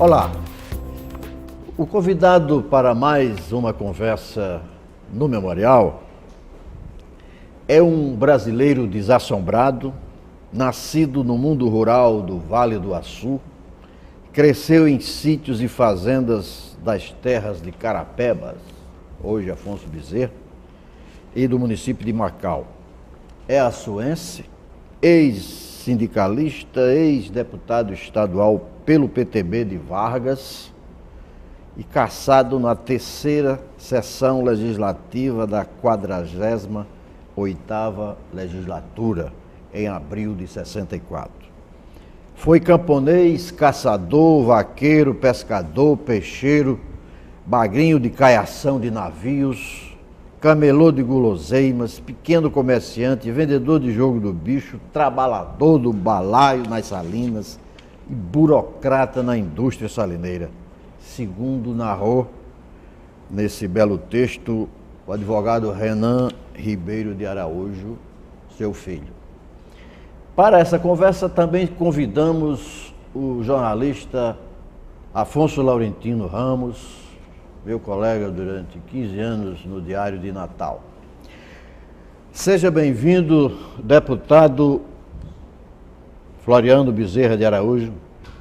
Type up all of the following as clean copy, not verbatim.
Olá, o convidado para mais uma conversa no Memorial é um brasileiro desassombrado, nascido no mundo rural do Vale do Açu, cresceu em sítios e fazendas das terras de Carapebas, hoje Afonso Bezerra, e do município de Macau. É açuense, ex-sindicalista, ex-deputado estadual pelo PTB de Vargas e cassado na terceira sessão legislativa da 48ª legislatura, em abril de 64. Foi camponês, caçador, vaqueiro, pescador, peixeiro, bagrinho de caiação de navios, camelô de guloseimas, pequeno comerciante, vendedor de jogo do bicho, trabalhador do balaio nas salinas e burocrata na indústria salineira, segundo narrou nesse belo texto o advogado Renan Ribeiro de Araújo, seu filho. Para essa conversa também convidamos o jornalista Afonso Laurentino Ramos, meu colega durante 15 anos no Diário de Natal. Seja bem-vindo, deputado Floriano Bezerra de Araújo,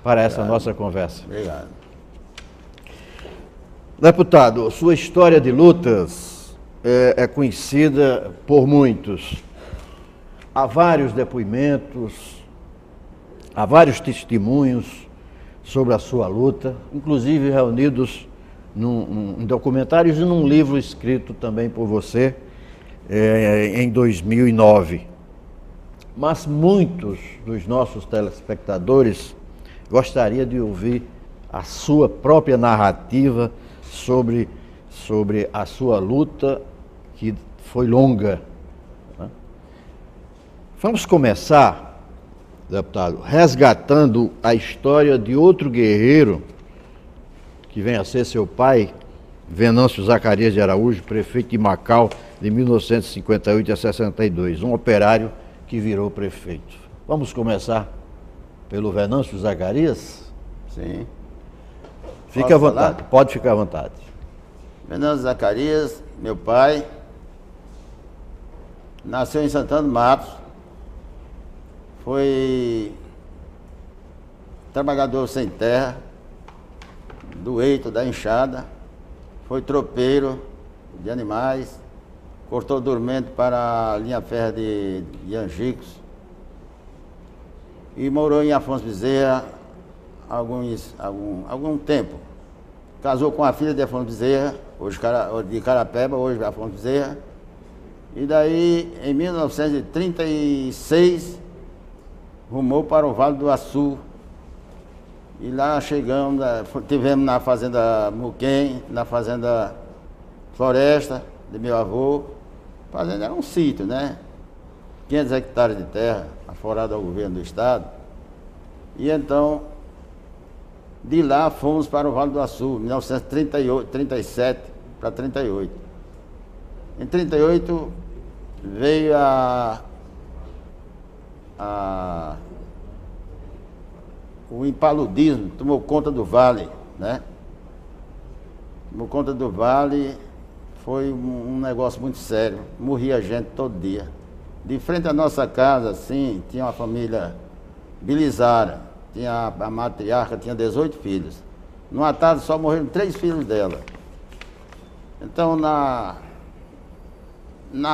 para essa nossa conversa. Obrigado. Deputado, sua história de lutas é conhecida por muitos. Há vários depoimentos, há vários testemunhos sobre a sua luta, inclusive reunidos em documentários e num livro escrito também por você em 2009. Mas muitos dos nossos telespectadores gostariam de ouvir a sua própria narrativa sobre a sua luta, que foi longa. Vamos começar, deputado, resgatando a história de outro guerreiro, que vem a ser seu pai, Venâncio Zacarias de Araújo, prefeito de Macau, de 1958 a 62, um operário que virou prefeito. Vamos começar pelo Venâncio Zacarias? Sim. Fique à vontade, pode ficar à vontade. Venâncio Zacarias, meu pai, nasceu em Santana do Matos, foi trabalhador sem terra, do eito, da enxada, foi tropeiro de animais, cortou dormento para a linha férrea de Angicos e morou em Afonso Bezerra algum tempo. Casou com a filha de Afonso Bezerra, hoje de Carapeba, hoje Afonso Bezerra. E daí, em 1936, rumou para o Vale do Açu. E lá chegamos, tivemos na fazenda Muquem, na fazenda Floresta, de meu avô. A fazenda era um sítio, né? 500 hectares de terra, aforada ao governo do estado. E então, de lá fomos para o Vale do Açu, 1937 para 38. Em 38 veio o impaludismo, tomou conta do vale, né? Tomou conta do vale, foi um negócio muito sério, morria gente todo dia. De frente à nossa casa, assim, tinha uma família Bilizara, tinha a matriarca, tinha 18 filhos. Numa tarde só morreram 3 filhos dela. Então, na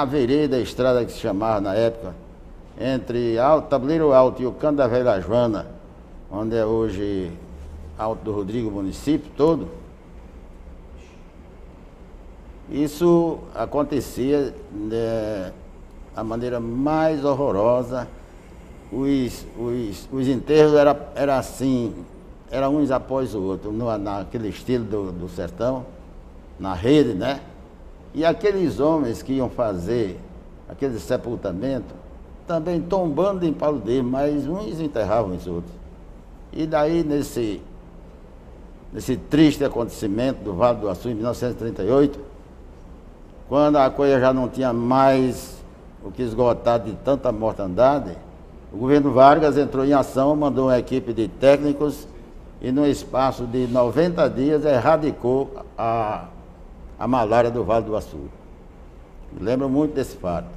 vereda, a estrada que se chamava na época, entre Tabuleiro Alto e o Canto da Velha Joana, onde é hoje Alto do Rodrigo, município todo, isso acontecia da maneira mais horrorosa. Os enterros eram assim, eram uns após o outro, naquele estilo do sertão. na rede, né? E aqueles homens que iam fazer aquele sepultamento, também tombando em Paulo Estevam, mas uns enterravam os outros. E daí, nesse triste acontecimento do Vale do Açu, em 1938, quando a coisa já não tinha mais o que esgotar de tanta mortandade, o governo Vargas entrou em ação, mandou uma equipe de técnicos e, no espaço de 90 dias, erradicou a malária do Vale do Açu. Me lembro muito desse fato.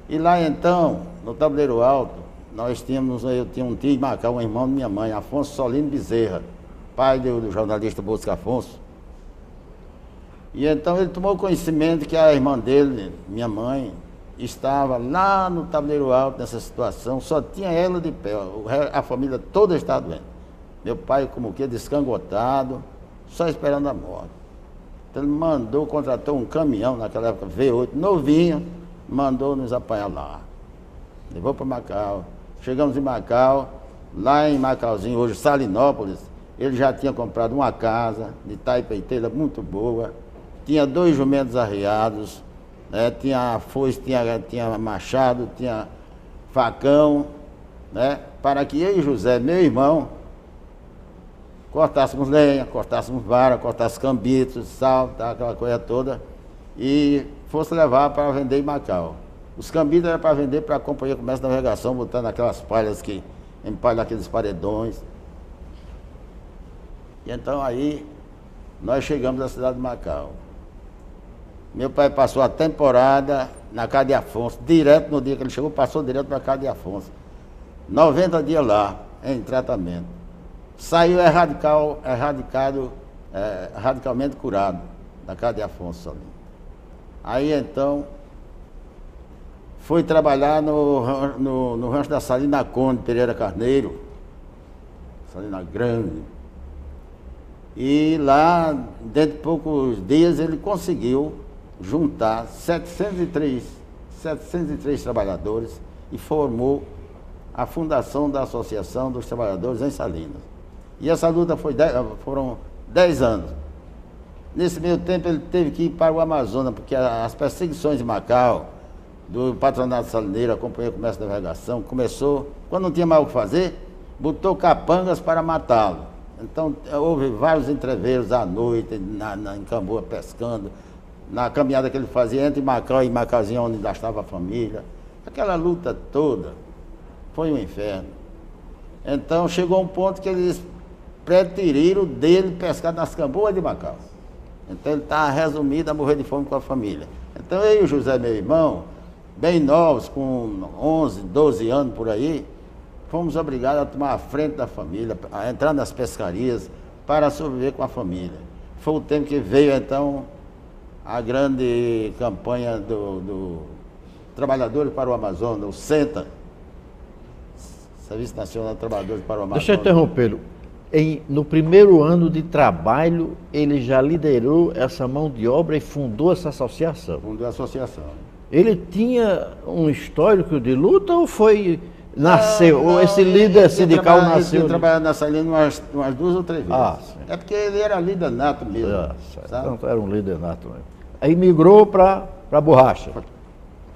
E lá então, no Tabuleiro Alto, eu tinha um tio em Macau, um irmão de minha mãe, Afonso Solino Bezerra, pai do jornalista Bosco Afonso. E então ele tomou conhecimento que a irmã dele, minha mãe, estava lá no Tabuleiro Alto nessa situação, só tinha ela de pé, a família toda estava doente. Meu pai, como que, descangotado, só esperando a morte. Então ele contratou um caminhão, naquela época, V8, novinho, mandou nos apanhar lá. Levou para Macau. Chegamos em Macau, lá em Macauzinho, hoje Salinópolis, ele já tinha comprado uma casa de taipeiteira muito boa, tinha 2 jumentos arriados, né? Tinha foice, tinha machado, tinha facão, né? Para que eu e José, meu irmão, cortássemos lenha, cortássemos vara, cortássemos cambitos, sal, tá, aquela coisa toda, e fosse levar para vender em Macau. Os cambitos eram para vender para a Companhia de Comércio e Navegação, botando aquelas palhas que empalham aqueles paredões. E então aí nós chegamos à cidade de Macau. Meu pai passou a temporada na casa de Afonso, direto no dia que ele chegou, passou direto para a casa de Afonso. 90 dias lá, em tratamento. Saiu radicalmente curado da casa de Afonso Solino. Aí então foi trabalhar no rancho da Salina Conde, Pereira Carneiro, Salina Grande. E lá, dentro de poucos dias, ele conseguiu juntar 703 trabalhadores e formou a fundação da Associação dos Trabalhadores em Salinas. E essa luta foram 10 anos. Nesse meio tempo ele teve que ir para o Amazonas, porque as perseguições de Macau, do Patronato Salineiro, a Companhia de Comércio e Navegação, começou, quando não tinha mais o que fazer, botou capangas para matá-lo. Então houve vários entreveiros à noite, em Camboa pescando, na caminhada que ele fazia entre Macau e Macauzinho, onde ainda estava a família. Aquela luta toda foi um inferno. Então chegou um ponto que eles preteriram dele pescar nas Camboas de Macau. Então ele estava resumido a morrer de fome com a família. Então eu e o José, meu irmão, bem novos, com 11, 12 anos por aí, fomos obrigados a tomar a frente da família, a entrar nas pescarias para sobreviver com a família. Foi o tempo que veio então a grande campanha do Trabalhadores para o Amazonas, o SENTA, Serviço Nacional de Trabalhadores para o Amazonas. Deixa eu interrompê-lo. No primeiro ano de trabalho, ele já liderou essa mão de obra e fundou essa associação. Fundou a associação. Ele tinha um histórico de luta ou nasceu? Ou esse líder sindical nasceu? Ele tinha trabalhado na Salina umas 2 ou 3 vezes. Ah, sim. É porque ele era líder nato mesmo. Então era um líder nato mesmo. Aí migrou para Borracha.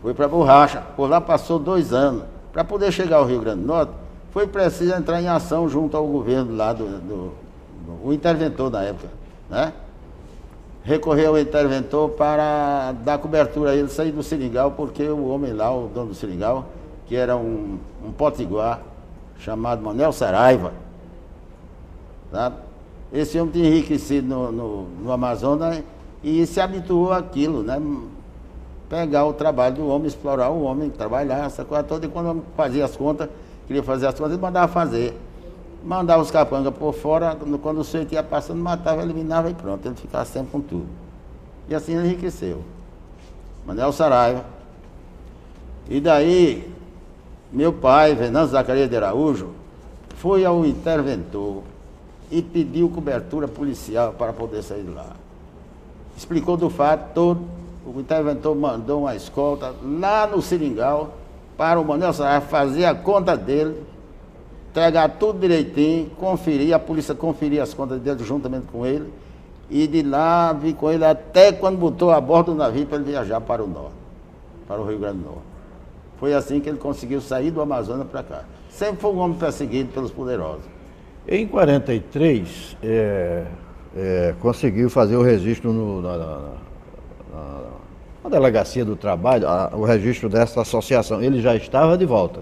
Foi para Borracha. Por lá passou 2 anos. Para poder chegar ao Rio Grande do Norte, foi preciso entrar em ação junto ao governo lá o interventor na época, né? Recorreu ao interventor para dar cobertura a ele sair do seringal, porque o homem lá, o dono do seringal, que era um potiguar chamado Manuel Saraiva, sabe? Esse homem tinha enriquecido no Amazonas e se habituou àquilo, né? Pegar o trabalho do homem, explorar o homem, trabalhar, essa coisa toda. E quando o homem fazia as contas, queria fazer as contas, ele mandava fazer. Mandava os capangas por fora, quando o sujeito ia passando, matava, eliminava e pronto. Ele ficava sempre com tudo. E assim ele enriqueceu. Manuel Saraiva. E daí, meu pai, Venâncio Zacarias de Araújo, foi ao interventor e pediu cobertura policial para poder sair de lá. Explicou do fato todo. O interventor mandou uma escolta lá no seringal para o Manuel Saraiva fazer a conta dele, entregar tudo direitinho, conferir, a polícia conferir as contas dele juntamente com ele E de lá vim com ele até quando botou a bordo do navio para ele viajar para o norte, para o Rio Grande do Norte. Foi assim que ele conseguiu sair do Amazonas para cá. Sempre foi um homem perseguido pelos poderosos. Em 43, conseguiu fazer o registro na Delegacia do Trabalho, o registro dessa associação. Ele já estava de volta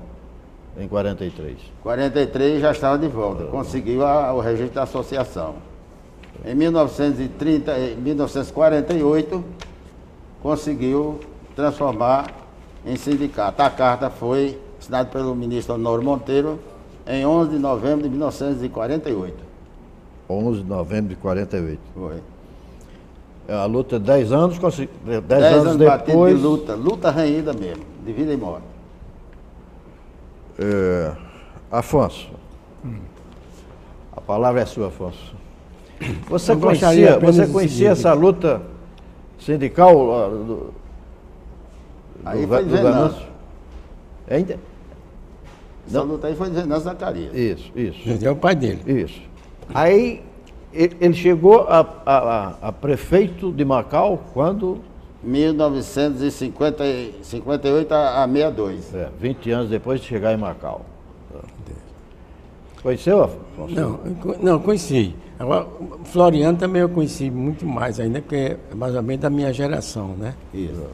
em 43. 43 já estava de volta, conseguiu o registro da associação. Em 1948, conseguiu transformar em sindicato. A carta foi assinada pelo ministro Honório Monteiro em 11 de novembro de 1948. 11 de novembro de 48. Foi. A luta 10 anos, 10 anos depois... de luta renhida mesmo, de vida e morte. Afonso, a palavra é sua, Afonso. Você Eu gostaria conhecia, apenas do seguinte. essa luta sindical Aí foi de Venâncio. Venâncio? Ainda? Essa luta aí foi de Venâncio Zacarias. Isso. É o pai dele. Isso. Aí ele chegou a prefeito de Macau quando? 1958 a 62. 20 anos depois de chegar em Macau. Conheceu, Afonso? Não, conheci. Agora, Floriano também eu conheci muito mais ainda, porque é mais ou menos da minha geração, né? Isso.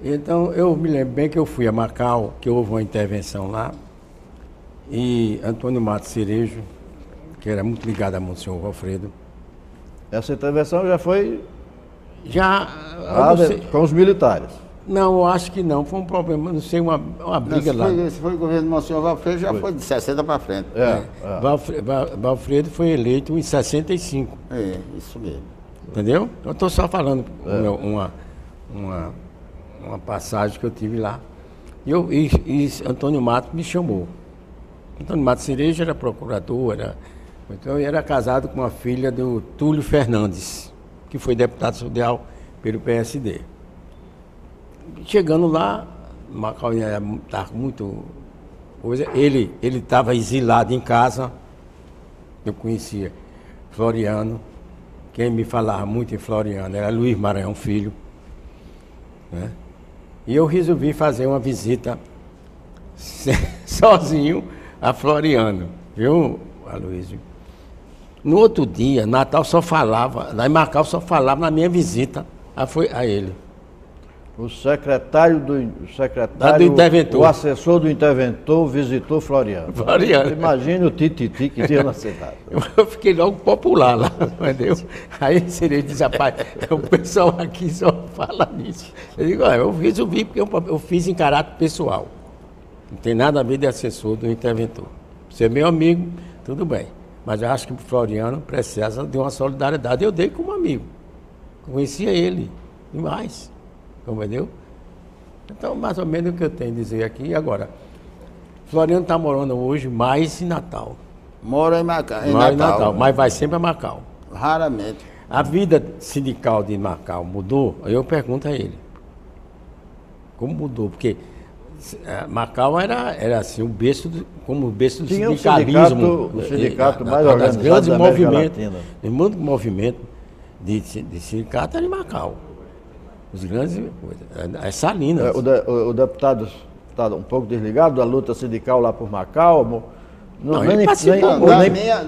Então, eu me lembro bem que eu fui a Macau, que houve uma intervenção lá, e Antônio Matos Cerejo, que era muito ligado a Monsenhor Alfredo, Essa intervenção já foi já... eu não sei- com os militares. Não, eu acho que não, foi um problema, não sei, uma briga lá. Se foi o governo do Monsenhor Valfredo, já foi de 60 para frente. Valfredo foi eleito em 65. É, isso mesmo. Entendeu? Eu estou só falando uma passagem que eu tive lá. E Antônio Matos me chamou. Antônio Matos Cereja era procurador, então eu era casado com uma filha do Túlio Fernandes, que foi deputado estadual pelo PSD. Chegando lá, Macau estava muito coisa. Ele estava exilado em casa. Eu conhecia Floriano. Quem me falava muito em Floriano era Luiz Maranhão Filho, né? E eu resolvi fazer uma visita sozinho a Floriano, viu, Aloysio? No outro dia, Natal só falava, lá em Macau só falava na minha visita a ele. O secretário do interventor. o assessor do interventor visitou Floriano. Floriano. Imagina o tititi que tinha na cidade. Eu fiquei logo popular lá, entendeu? Aí seria diz, rapaz, o pessoal aqui só fala nisso. Eu digo, eu resolvi porque eu fiz em caráter pessoal. Não tem nada a ver de assessor do interventor. Você é meu amigo, tudo bem. Mas eu acho que o Floriano precisa de uma solidariedade. Eu dei como amigo. Conhecia ele demais. Entendeu? Então, mais ou menos o que eu tenho a dizer aqui. Agora, Floriano está morando hoje mais em Natal. Mora em Macau. Mais em Natal, mas vai sempre a Macau. Raramente. A vida sindical de Macau mudou? Aí eu pergunto a ele. Como mudou? Porque Macau era assim, o berço como o berço do Tinha sindicalismo. o sindicato mais das organizado grandes da América movimentos. Latina. Tem muito movimento de sindicato era em Macau. Os grandes coisas. As Salinas. O deputado está um pouco desligado da luta sindical lá por Macau. Não, ele participou.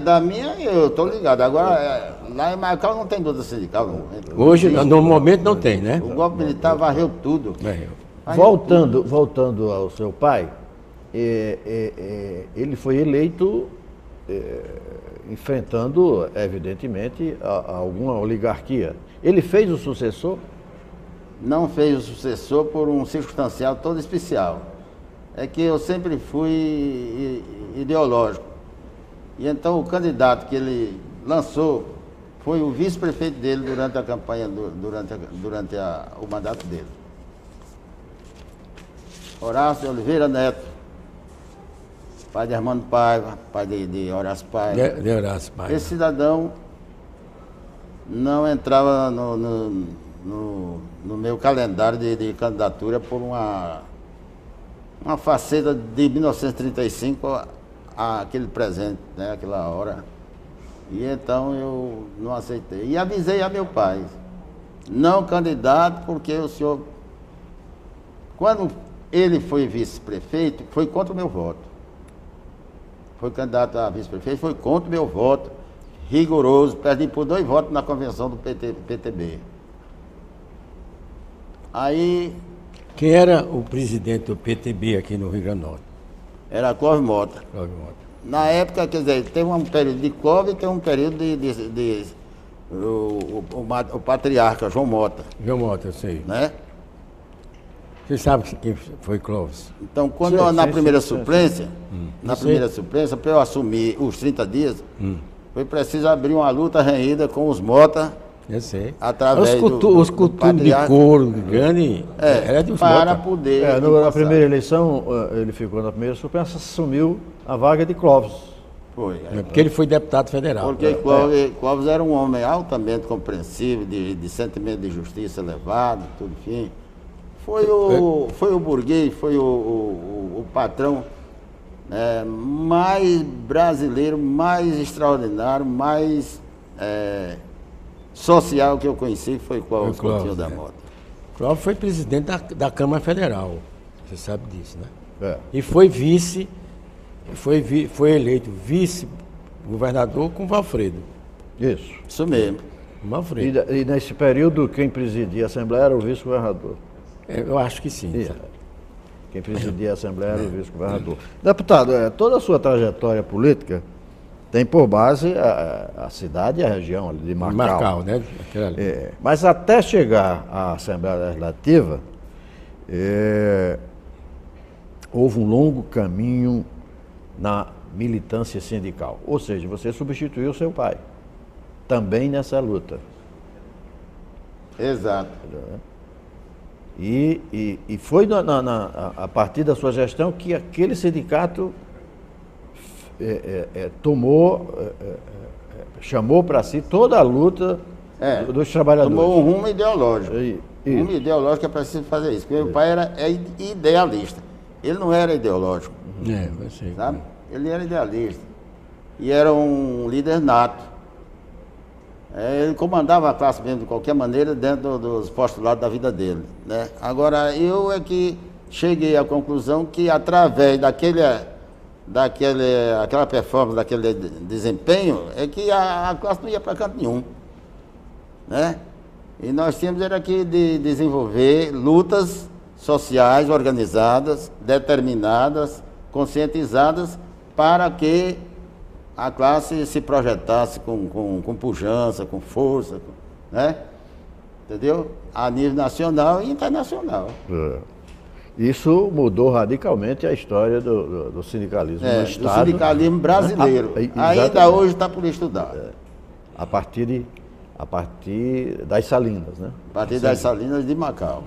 Da minha eu estou ligado. Agora, lá em Macau não tem luta sindical. Não. Hoje, no momento, não tem, né? O golpe militar varreu tudo. Voltando ao seu pai, ele foi eleito enfrentando, evidentemente, alguma oligarquia. Ele fez o sucessor? Não fez o sucessor por um circunstancial todo especial. É que eu sempre fui ideológico. E então o candidato que ele lançou foi o vice-prefeito dele durante a campanha, durante o mandato dele. Horácio de Oliveira Neto, pai de Armando Paiva, pai de Horácio Paiva. De Horácio Paiva. Esse cidadão não entrava no meu calendário de candidatura por uma faceta de 1935 àquele presente, né, aquela hora. E então eu não aceitei. E avisei a meu pai, não candidato, porque o senhor, quando ele foi vice-prefeito, foi contra o meu voto. Foi candidato a vice-prefeito, foi contra o meu voto, rigoroso, perdi por 2 votos na convenção do PTB. Aí... Quem era o presidente do PTB aqui no Rio Grande do Norte? Era Clóvis Mota. Cláudio Mota. Na época, quer dizer, tem um período de Clóvis e tem um período o patriarca, João Mota, João Mota, eu sei. né? Você sabe quem foi Clóvis? Então, quando na primeira suplência, para eu assumir os 30 dias, foi preciso abrir uma luta renhida com os Mota, Eu sei. através Os costumes de couro grande era de os para Mota. poder... Na passar. primeira eleição, ele ficou na primeira suplência, assumiu a vaga de Clóvis. Foi. Porque ele foi deputado federal. Porque Clóvis era um homem altamente compreensivo, de sentimento de justiça elevado, tudo, enfim. Foi o burguês, foi o patrão mais brasileiro, mais extraordinário, mais social que eu conheci, foi Clóvis Coutinho da Mota. Clóvis foi presidente da Câmara Federal. Você sabe disso, né? É. E foi vice, foi eleito vice-governador com Valfredo. Isso. mesmo. Valfredo. E nesse período, quem presidia a Assembleia era o vice-governador. Eu acho que sim. Isso. Quem presidia a Assembleia era o vice-governador. Deputado, toda a sua trajetória política tem por base a cidade e a região ali de Macau. Macau, né? Aquela ali. Mas até chegar à Assembleia Legislativa, houve um longo caminho na militância sindical. Ou seja, você substituiu seu pai, também nessa luta. Exato. E foi a partir da sua gestão que aquele sindicato chamou para si toda a luta dos trabalhadores. Tomou um rumo ideológico. Isso. Rumo ideológico é preciso fazer isso. Porque meu pai é idealista. Ele não era ideológico, Eu sei. sabe? Ele era idealista. E era um líder nato. Ele comandava a classe mesmo de qualquer maneira dentro dos postulados da vida dele, né? Agora, eu é que cheguei à conclusão que através daquela performance, daquele desempenho, é que a classe não ia para canto nenhum, né? E nós tínhamos era que desenvolver lutas sociais organizadas, determinadas, conscientizadas, para que a classe se projetasse com pujança, com força, né? Entendeu? A nível nacional e internacional. Isso mudou radicalmente a história do sindicalismo no Do Estado. sindicalismo brasileiro. Ainda hoje está por estudar. A partir das Salinas, né? A partir das Salinas de Macau.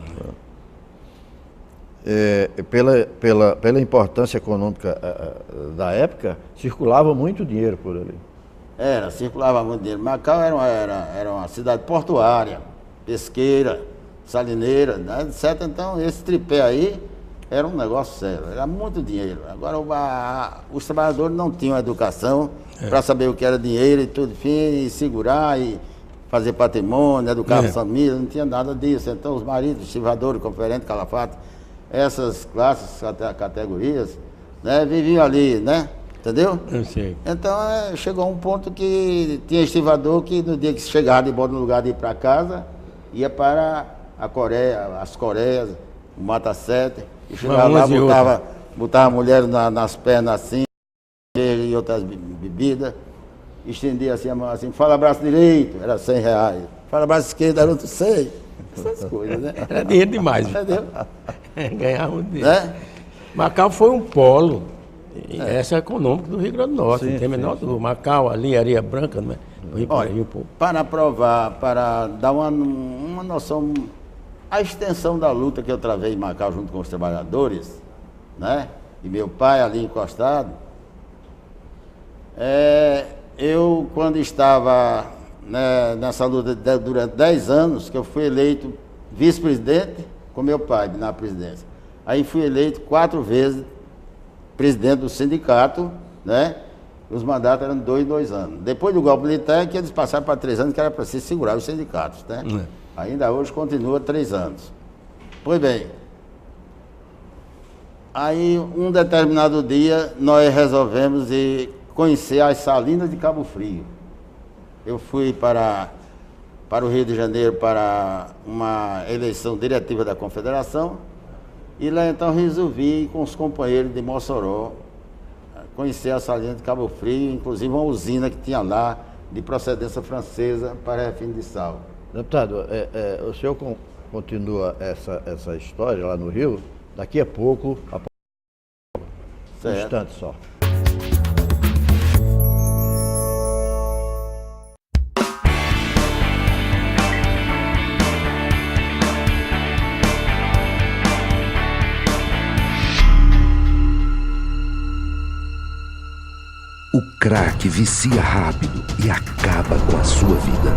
Pela importância econômica da época, circulava muito dinheiro por ali. Circulava muito dinheiro. Macau era uma cidade portuária, pesqueira, salineira, né, etc. Então, esse tripé aí era um negócio sério, era muito dinheiro. Agora, os trabalhadores não tinham educação para saber o que era dinheiro e tudo, enfim, e segurar, e fazer patrimônio, educar a família, não tinha nada disso. Então, os maridos, estivadores, conferentes, calafatos, essas classes, categorias, né, viviam ali, né? Entendeu? Eu sei. Então, chegou um ponto que tinha estivador que no dia que chegava de volta no lugar de ir para casa, ia para a Coreia, as Coreias, o Mata Sete, e chegava lá, botava a mulher nas pernas assim, e outras bebidas, estendia assim a mão assim, fala braço direito, era R$100. Fala braço esquerdo, era outro 100. Essas coisas, né? Era dinheiro demais. Entendeu? Ganhava um dinheiro. Né? Macau foi um polo. Essa é econômica do Rio Grande do Norte. Não tem a menor dúvida. Macau, ali, Areia Branca, né? Olha, para provar, para dar uma noção, a extensão da luta que eu travei em Macau junto com os trabalhadores, né? E meu pai ali encostado, eu quando estava nessa luta durante 10 anos, que eu fui eleito vice-presidente com meu pai na presidência. Aí fui eleito 4 vezes presidente do sindicato, né? Os mandatos eram de 2 em 2 anos. Depois do golpe militar, que eles passaram para 3 anos, que era para se segurar os sindicatos, né? Ainda hoje continua 3 anos. Pois bem, aí um determinado dia nós resolvemos ir conhecer as salinas de Cabo Frio. Eu fui para o Rio de Janeiro para uma eleição diretiva da Confederação e lá então resolvi ir com os companheiros de Mossoró conhecer a salina de Cabo Frio, inclusive uma usina que tinha lá de procedência francesa para refino de sal. Deputado, o senhor continua essa história lá no Rio, daqui a pouco, um instante só. O crack vicia rápido e acaba com a sua vida.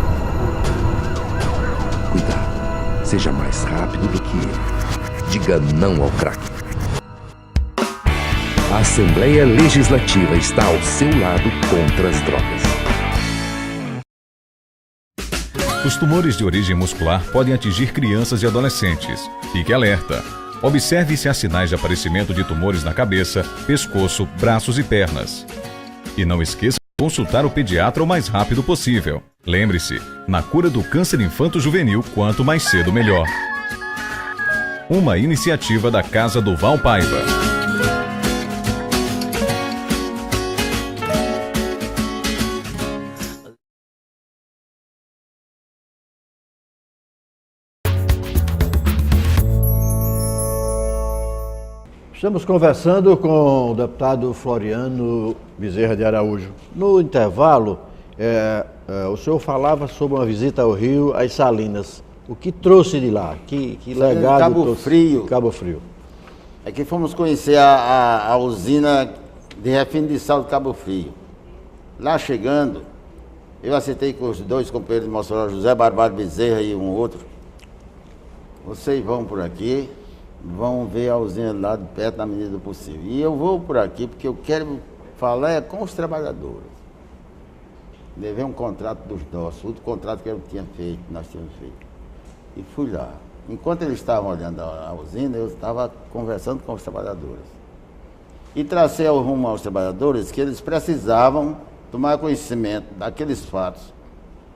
Cuidado, seja mais rápido do que ele. Diga não ao crack. A Assembleia Legislativa está ao seu lado contra as drogas. Os tumores de origem muscular podem atingir crianças e adolescentes. Fique alerta. Observe se há sinais de aparecimento de tumores na cabeça, pescoço, braços e pernas. E não esqueça de consultar o pediatra o mais rápido possível. Lembre-se, na cura do câncer infanto-juvenil, quanto mais cedo melhor. Uma iniciativa da Casa do Val Paiva. Estamos conversando com o deputado Floriano Bezerra de Araújo. No intervalo, o senhor falava sobre uma visita ao Rio, às Salinas. O que trouxe de lá? Que legado Cabo trouxe? Frio. Cabo Frio. É que fomos conhecer a usina de refino de sal de Cabo Frio. Lá chegando, eu aceitei com os 2 companheiros de Mossoró, José Barbalho Bezerra e um outro. Vocês vão por aqui, vão ver a usina lá de perto na medida do possível. E eu vou por aqui porque eu quero falar com os trabalhadores. Levei um contrato dos nossos, outro contrato que eu tinha feito, nós tínhamos feito. E fui lá. Enquanto eles estavam olhando a usina, eu estava conversando com os trabalhadores. E tracei ao rumo aos trabalhadores que eles precisavam tomar conhecimento daqueles fatos,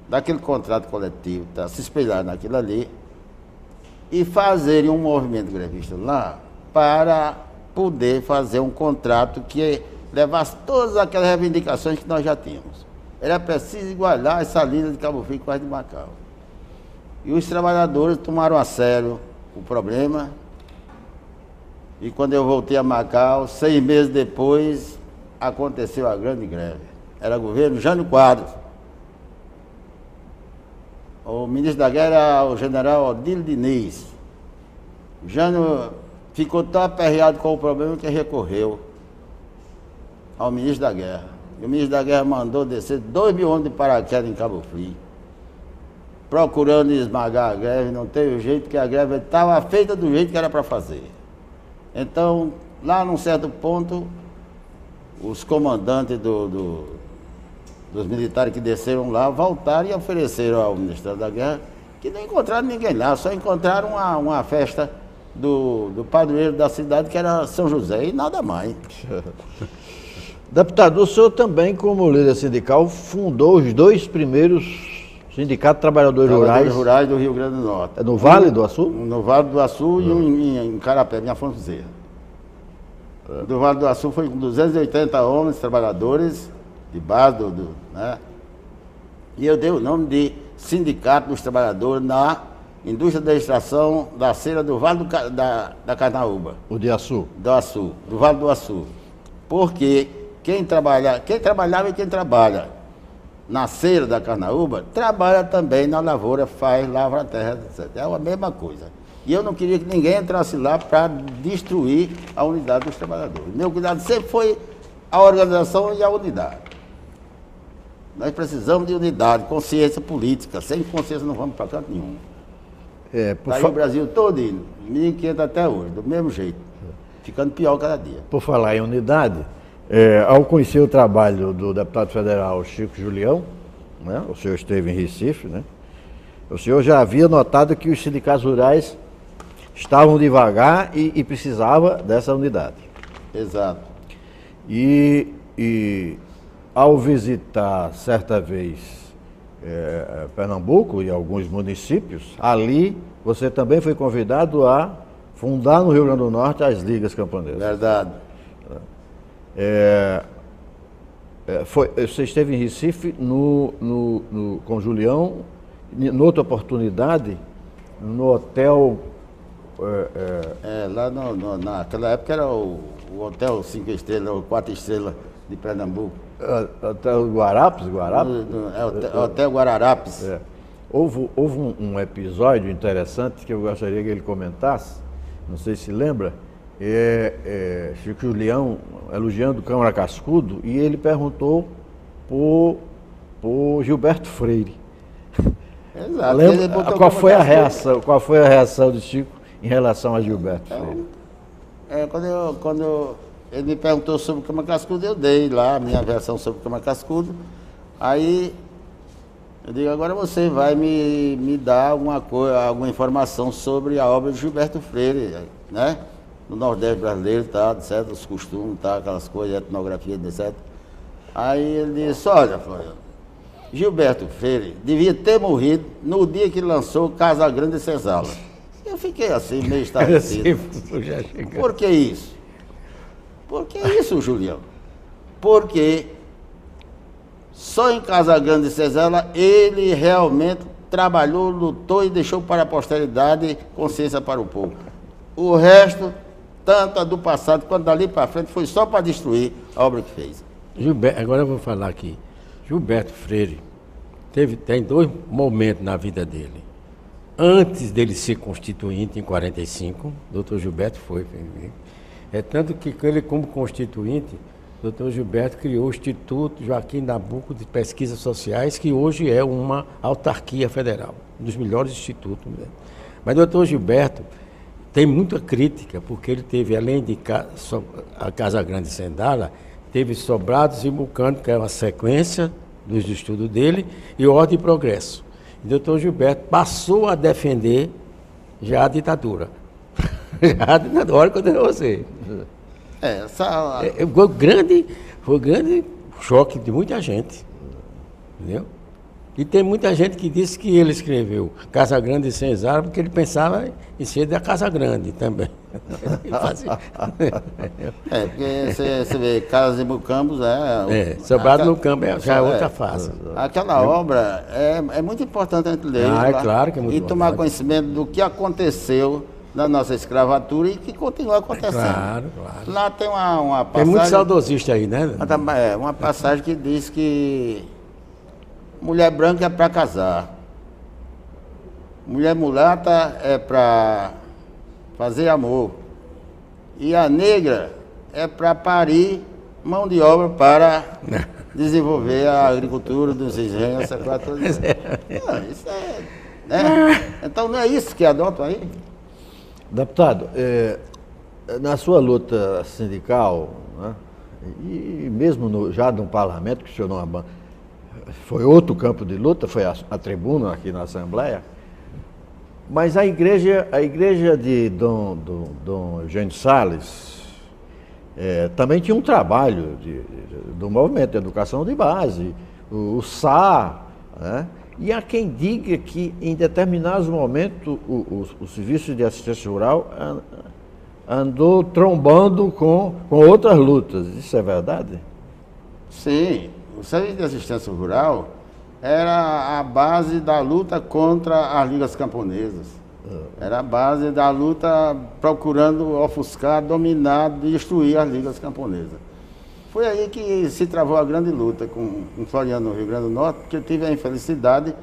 daquele contrato coletivo, se espelhar naquilo ali, e fazerem um movimento grevista lá para poder fazer um contrato que levasse todas aquelas reivindicações que nós já tínhamos. Era preciso igualar essa linha de Cabo Frio com as de Macau. E os trabalhadores tomaram a sério o problema. E quando eu voltei a Macau, 6 meses depois, aconteceu a grande greve. Era governo Jânio Quadros. O ministro da Guerra era o general Odílio Diniz. O Jânio ficou tão aperreado com o problema que recorreu ao ministro da Guerra. E o ministro da Guerra mandou descer 2.000 homens de paraquedas em Cabo Frio, procurando esmagar a greve. Não teve jeito, porque a greve estava feita do jeito que era para fazer. Então, lá num certo ponto, os comandantes dos militares que desceram lá voltaram e ofereceram ao Ministério da Guerra que não encontraram ninguém lá, só encontraram uma festa do padroeiro da cidade, que era São José, e nada mais. Deputado, o senhor também, como líder sindical, fundou os 2 primeiros sindicatos de trabalhadores rurais do Rio Grande do Norte. No Vale do Açu? No Vale do Açu e um em Carapé, em Afonso Bezerra. Do Vale do Açu foi com 280 homens trabalhadores de base, né? E eu dei o nome de Sindicato dos Trabalhadores na Indústria da Extração da Cera do Vale da Carnaúba. O de Açu? Do Açu, do Vale do Açu. Porque quem trabalhava e quem trabalha na cera da Carnaúba, trabalha também na lavoura, lavra a terra, etc. É a mesma coisa. E eu não queria que ninguém entrasse lá para destruir a unidade dos trabalhadores. Meu cuidado sempre foi a organização e a unidade. Nós precisamos de unidade, consciência política. Sem consciência não vamos para canto nenhum. Está aí o Brasil todo indo, 1.500 até hoje, do mesmo jeito. Ficando pior cada dia. Por falar em unidade, Ao conhecer o trabalho do deputado federal Chico Julião, né, o senhor esteve em Recife, né, o senhor já havia notado que os sindicatos rurais estavam devagar e precisava dessa unidade. Exato. E ao visitar certa vez Pernambuco e alguns municípios, ali você também foi convidado a fundar no Rio Grande do Norte as Ligas Camponesas. Verdade. Você esteve em Recife com Julião, noutra oportunidade, no hotel... Lá naquela época era o Hotel 5 Estrelas, ou 4 Estrelas de Pernambuco. Hotel Guarapes? Hotel Guararapes. Houve um episódio interessante que eu gostaria que ele comentasse, não sei se lembra, Chico Julião elogiando Câmara Cascudo, e ele perguntou por Gilberto Freire. Exato. Lembra, qual foi a reação de Chico em relação a Gilberto Freire? Quando ele me perguntou sobre Câmara Cascudo, eu dei lá a minha versão sobre Câmara Cascudo. Aí eu digo, agora você vai me dar alguma informação sobre a obra de Gilberto Freire, né? No Nordeste brasileiro, tá, etc., os costumes, tá, aquelas coisas, etnografia, etc. Aí ele disse, olha, Floriano, Gilberto Freire devia ter morrido no dia que lançou Casa Grande e Senzala. Eu fiquei assim, meio estarrecido. Por que isso? Por que isso, Julião? Porque só em Casa Grande e Senzala ele realmente trabalhou, lutou e deixou para a posteridade consciência para o povo. O resto, tanto a do passado quanto dali para frente, foi só para destruir a obra que fez. Agora eu vou falar aqui. Gilberto Freire tem 2 momentos na vida dele. Antes dele ser constituinte, em 45, o doutor Gilberto foi. Tanto que ele, como constituinte, o doutor Gilberto criou o Instituto Joaquim Nabuco de Pesquisas Sociais, que hoje é uma autarquia federal, um dos melhores institutos mesmo. Mas o doutor Gilberto tem muita crítica, porque ele teve, além de a Casa Grande e Senzala, teve Sobrados e Mucano, que é uma sequência dos estudos dele, e Ordem e Progresso. E o doutor Gilberto passou a defender já a ditadura. Já a ditadura, olha quando eu você. Foi um grande choque de muita gente. Entendeu? E tem muita gente que disse que ele escreveu Casa Grande e Senzala porque ele pensava em ser da Casa Grande também. Porque você vê Casas e Mucambos, Sobrado no Campo já é outra fase. Aquela obra é muito importante a gente ler. É claro que é muito e tomar conhecimento do que aconteceu na nossa escravatura e que continua acontecendo. Claro. Lá tem uma passagem... Tem muito saudosista aí, né? Uma passagem que diz que mulher branca é para casar, mulher mulata é para fazer amor, e a negra é para parir mão de obra para desenvolver a agricultura dos engenhos, essa coisa toda. Isso né? Então não é isso que adotam aí? Deputado, na sua luta sindical, né, e mesmo já no parlamento, que o senhor não foi outro campo de luta, foi a tribuna aqui na Assembleia, mas a igreja de Dom Eugênio Salles também tinha um trabalho do movimento de educação de base, o SAR, né? E há quem diga que em determinados momentos o Serviço de Assistência Rural andou trombando com outras lutas. Isso é verdade? Sim. O Serviço de Assistência Rural era a base da luta contra as ligas camponesas. Era a base da luta procurando ofuscar, dominar, destruir as ligas camponesas. Foi aí que se travou a grande luta com Floriano, no Rio Grande do Norte, porque eu tive a infelicidade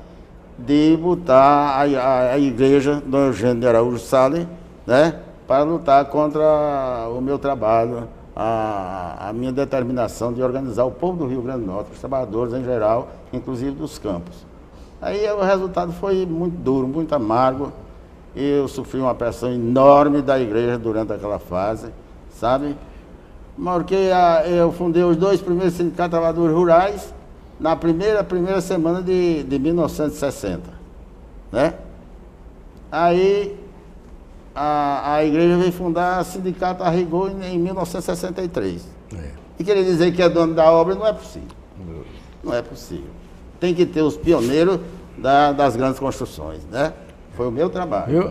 de botar a igreja do Eugênio de Araújo Salles, né, para lutar contra o meu trabalho, a minha determinação de organizar o povo do Rio Grande do Norte, os trabalhadores em geral, inclusive dos campos. Aí o resultado foi muito duro, muito amargo. Eu sofri uma pressão enorme da igreja durante aquela fase, sabe? Porque eu fundei os 2 primeiros sindicatos de trabalhadores rurais na primeira semana de 1960, né? Aí a igreja veio fundar o sindicato a rigor em 1963. E querer dizer que é dono da obra não é possível. Não é possível. Tem que ter os pioneiros das grandes construções, né? Foi o meu trabalho.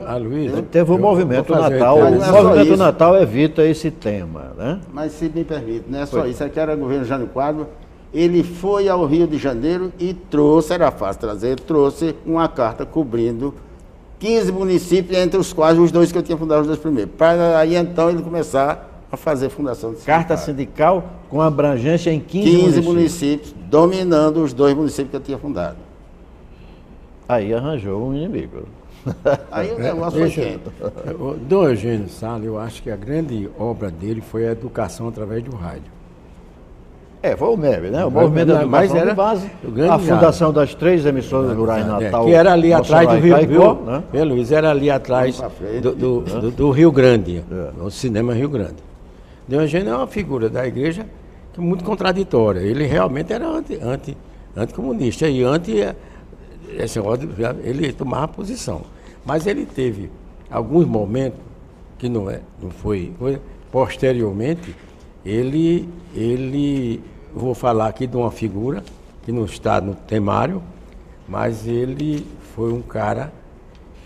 Teve o Movimento Natal. O Movimento Natal evita esse tema, né? Mas se me permite, não é só isso. Aqui era o governo Jânio Quadros. Ele foi ao Rio de Janeiro e trouxe, era fácil trazer, trouxe uma carta cobrindo 15 municípios, entre os quais os 2 que eu tinha fundado, os 2 primeiros. Para aí então ele começar a fazer fundação de sindicato. Carta sindical com abrangência em 15 municípios, dominando os 2 municípios que eu tinha fundado. Aí arranjou um inimigo. Aí o negócio foi quente. Dom Eugênio Sala, eu acho que a grande obra dele foi a educação através do rádio. Foi o MEB, né? O Movimento da Educação de Base, a fundação das 3 emissoras rurais Natal. Que era ali atrás do Rio Grande, né? Luiz, era ali atrás do Rio Grande, o cinema Rio Grande. Dom Eugênio é uma figura da igreja que é muito contraditória. Ele realmente era anticomunista e ele tomava posição. Mas ele teve alguns momentos que não foi. Posteriormente, vou falar aqui de uma figura que não está no temário, mas ele foi um cara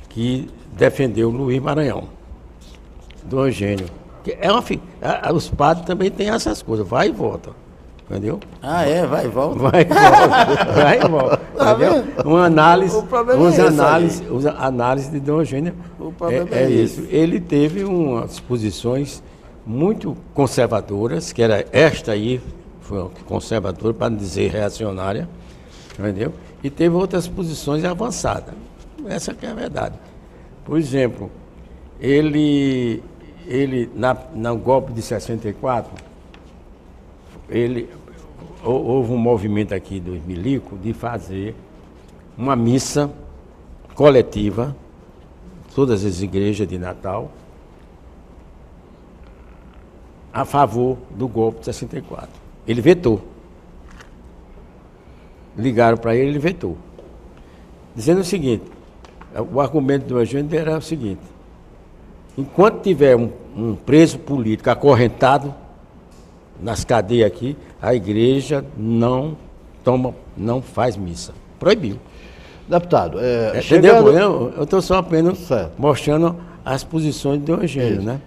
que defendeu Luiz Maranhão, Dom Eugênio. Os padres também têm essas coisas, vai e volta. Entendeu? Vai e volta. Vai e volta. Entendeu? Uma análise, análise de Dom Eugênio. O problema é isso. Ele teve umas posições muito conservadoras, que era esta aí, foi conservadora, para não dizer reacionária, entendeu? E teve outras posições avançadas. Essa que é a verdade. Por exemplo, ele no golpe de 64, houve um movimento aqui do Milico de fazer uma missa coletiva, todas as igrejas de Natal, a favor do golpe de 64. Ele vetou. Ligaram para ele vetou. Dizendo o seguinte, o argumento do Eugênio era o seguinte: enquanto tiver um preso político acorrentado nas cadeias aqui, a igreja não faz missa. Proibiu. Deputado, entendeu? Eu estou só apenas mostrando as posições do Eugênio, né?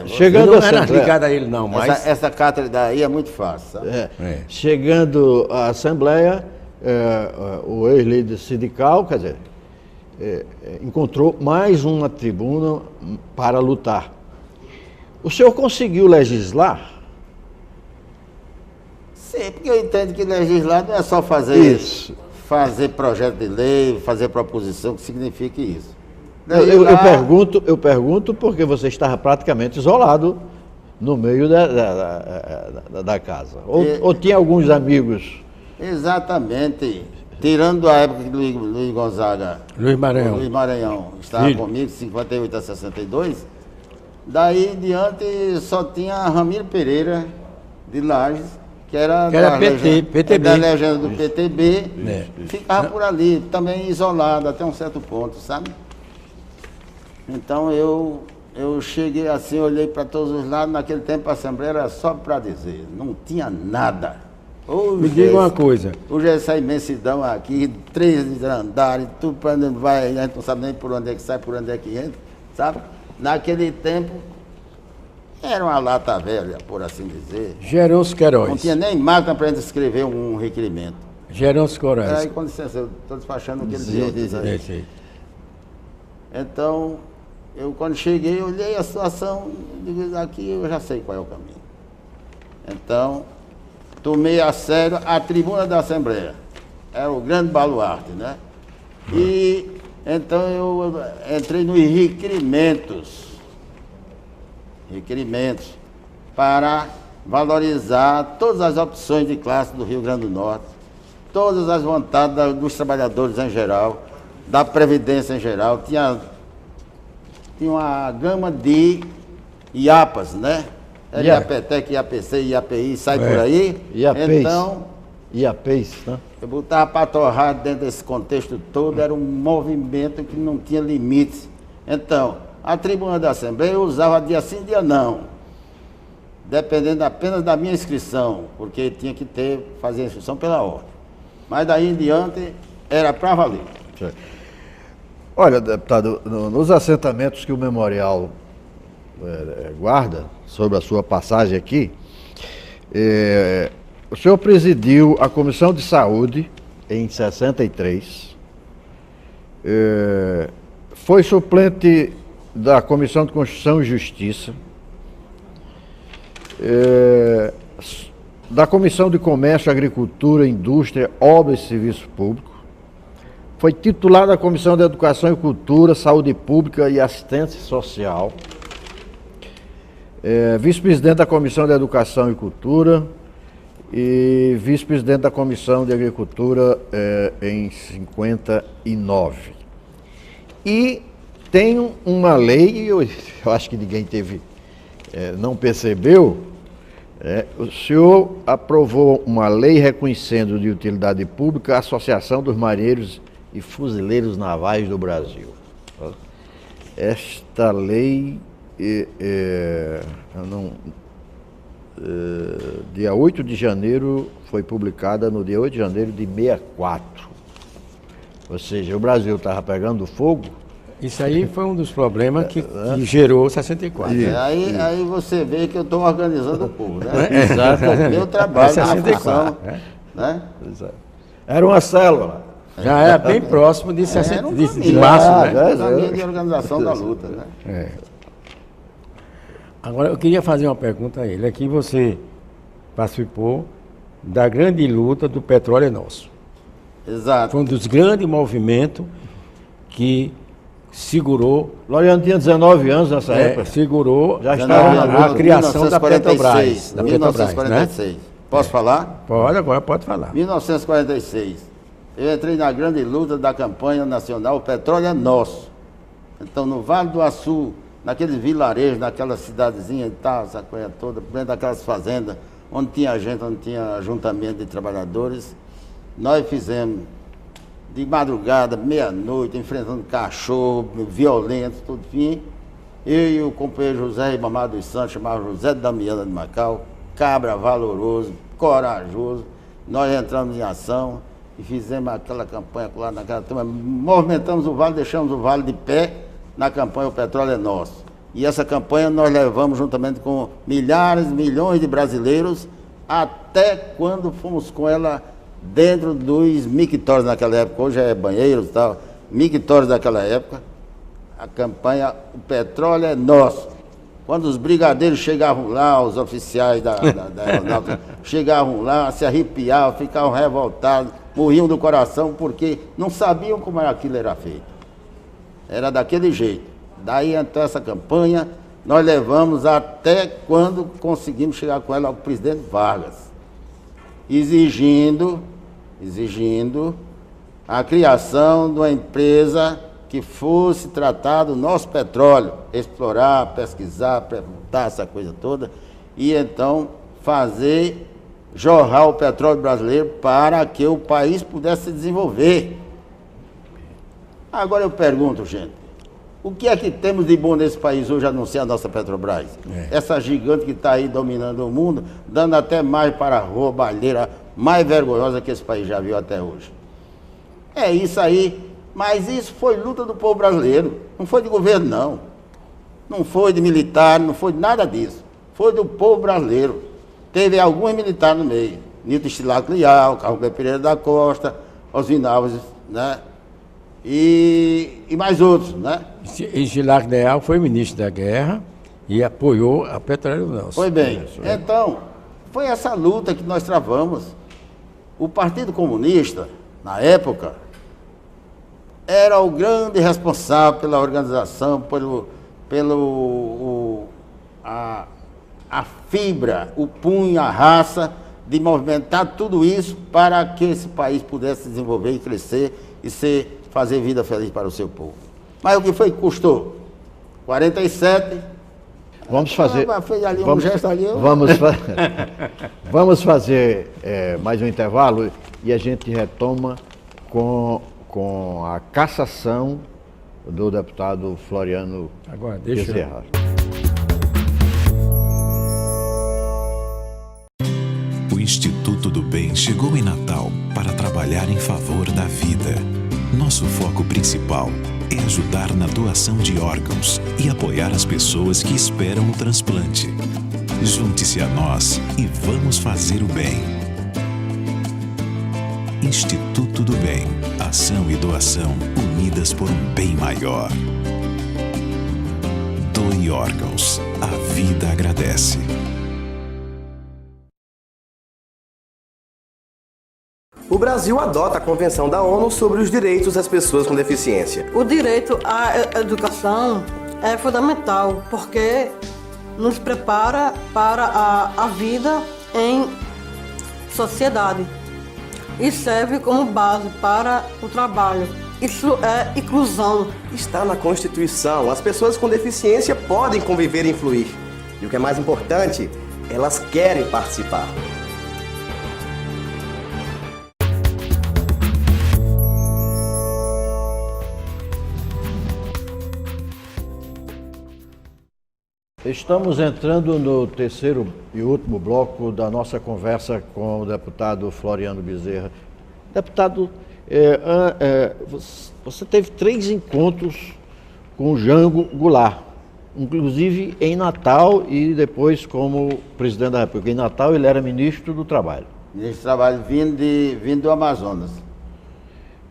Chegando não era ligado a ele, não, mas... Essa cátedra aí é muito fácil, sabe? Chegando à Assembleia, o ex-líder sindical, quer dizer, encontrou mais uma tribuna para lutar. O senhor conseguiu legislar? Sim, porque eu entendo que legislar não é só fazer projeto de lei, fazer proposição, que signifique isso. Eu pergunto porque você estava praticamente isolado no meio da casa. Ou tinha alguns amigos? Exatamente. Tirando a época que Luiz Maranhão estava comigo, 58 a 62, daí em diante só tinha Ramiro Pereira de Lages, que era PTB. Da legenda do PTB, ficava por ali, também isolado até um certo ponto, sabe? Então eu cheguei assim, olhei para todos os lados, naquele tempo a Assembleia era só para dizer, não tinha nada. Me diga uma coisa. Hoje essa imensidão aqui, 3 andares, tudo para onde vai, a gente não sabe nem por onde é que sai, por onde é que entra, sabe? Naquele tempo era uma lata velha, por assim dizer. Gerôncio Queiroz. Não tinha nem máquina para a gente escrever um requerimento. Gerôncio Queiroz. Aí, com licença, eu estou despachando aquele outros aí. Então, eu quando cheguei, olhei a situação, digo, aqui eu já sei qual é o caminho. Então, tomei a sério a tribuna da Assembleia. Era o grande baluarte, né? E então eu entrei nos requerimentos para valorizar todas as opções de classe do Rio Grande do Norte, todas as vontades dos trabalhadores em geral, da Previdência em geral. Tinha uma gama de IAPAs, né? Era IAPTEC, IAPC, IAPI, sai por aí. IAPES. Então, IAPES, né? eu botava para torrar dentro desse contexto todo, era um movimento que não tinha limites. Então, a tribuna da Assembleia eu usava dia sim, dia não, dependendo apenas da minha inscrição, porque tinha que fazer a inscrição pela ordem. Mas daí em diante, era para valer. Olha, deputado, nos assentamentos que o memorial guarda, sobre a sua passagem aqui, o senhor presidiu a Comissão de Saúde em 63, foi suplente da Comissão de Constituição e Justiça, da Comissão de Comércio, Agricultura, Indústria, Obras e Serviço Público, foi titular da Comissão de Educação e Cultura, Saúde Pública e Assistência Social, vice-presidente da Comissão de Educação e Cultura e vice-presidente da Comissão de Agricultura em 59. E tem uma lei, eu acho que ninguém não percebeu, o senhor aprovou uma lei reconhecendo de utilidade pública a Associação dos Marinheiros e Fuzileiros Navais do Brasil. Esta lei, dia 8 de janeiro, foi publicada no dia 8 de janeiro de 64. Ou seja, o Brasil estava pegando fogo. Isso aí foi um dos problemas que gerou 64. Aí você vê que eu estou organizando o povo, né? Exato. Meu trabalho na 64, função, né? Era uma célula. Já era bem próximo de, 60, Era um de caminho, março, né? Um caminho de organização da luta, né? Agora, eu queria fazer uma pergunta a ele. Aqui você participou da grande luta do Petróleo é Nosso. Exato. Foi um dos grandes movimentos que segurou... Loriano tinha 19 anos nessa época. Segurou Já estava na a criação da Petrobras. 1946. Né? Posso falar? Pode, agora pode falar. 1946. Eu entrei na grande luta da campanha nacional O Petróleo é Nosso. Então, no Vale do Açu, naqueles vilarejos, naquela cidadezinha e tal, essa coisa toda, dentro daquelas fazendas, onde tinha gente, onde tinha ajuntamento de trabalhadores, nós fizemos de madrugada, meia-noite, enfrentando cachorro, violentos, tudo fim. Eu e o companheiro José Ribamar dos Santos, chamava José Damiana de Macau, cabra valoroso, corajoso. Nós entramos em ação e fizemos aquela campanha lá naquela turma, movimentamos o vale, deixamos o vale de pé na campanha O Petróleo é Nosso. E essa campanha nós levamos juntamente com milhares, milhões de brasileiros, até quando fomos com ela dentro dos mictórios naquela época, hoje é banheiros e tal, mictórios daquela época, a campanha O Petróleo é Nosso. Quando os brigadeiros chegavam lá, os oficiais da aeronáutica chegavam lá, se arrepiavam, ficavam revoltados, morriam do coração, porque não sabiam como aquilo era feito. Era daquele jeito. Daí então essa campanha, nós levamos até quando conseguimos chegar com ela ao presidente Vargas, exigindo a criação de uma empresa que fosse tratar do nosso petróleo, explorar, pesquisar, perguntar essa coisa toda, e então fazer jorrar o petróleo brasileiro para que o país pudesse se desenvolver. Agora eu pergunto, gente, o que é que temos de bom nesse país hoje a não ser a nossa Petrobras? Essa gigante que está aí dominando o mundo, dando até mais para a roubalheira mais vergonhosa que esse país já viu até hoje. É isso aí, mas isso foi luta do povo brasileiro, não foi de governo não, não foi de militar, não foi de nada disso, foi do povo brasileiro. Teve alguns militares no meio, Nilton Estilac Leal, Carlos Pereira da Costa, Oswino Alves, né? E mais outros, né? Estilac Leal foi ministro da Guerra e apoiou a Petróleo Nosso. Foi bem. Então, foi essa luta que nós travamos. O Partido Comunista, na época, era o grande responsável pela organização, a fibra, o punho, a raça, de movimentar tudo isso para que esse país pudesse se desenvolver e crescer e fazer vida feliz para o seu povo. Mas o que foi que custou? 47, Vamos fazer. Fez ali um gesto ali. Vamos fazer mais um intervalo e a gente retoma com a cassação do deputado Floriano Agora, deixa Bezerra. O Instituto do Bem chegou em Natal para trabalhar em favor da vida. Nosso foco principal é ajudar na doação de órgãos e apoiar as pessoas que esperam o transplante. Junte-se a nós e vamos fazer o bem. Instituto do Bem. Ação e doação unidas por um bem maior. Doe órgãos. A vida agradece. O Brasil adota a Convenção da ONU sobre os direitos das pessoas com deficiência. O direito à educação é fundamental porque nos prepara para a vida em sociedade e serve como base para o trabalho. Isso é inclusão. Está na Constituição. As pessoas com deficiência podem conviver e influir. E o que é mais importante, elas querem participar. Estamos entrando no terceiro e último bloco da nossa conversa com o deputado Floriano Bezerra. Deputado, você teve 3 encontros com o Jango Goulart, inclusive em Natal e depois como presidente da República. Em Natal ele era ministro do Trabalho. Ministro do Trabalho vindo do Amazonas.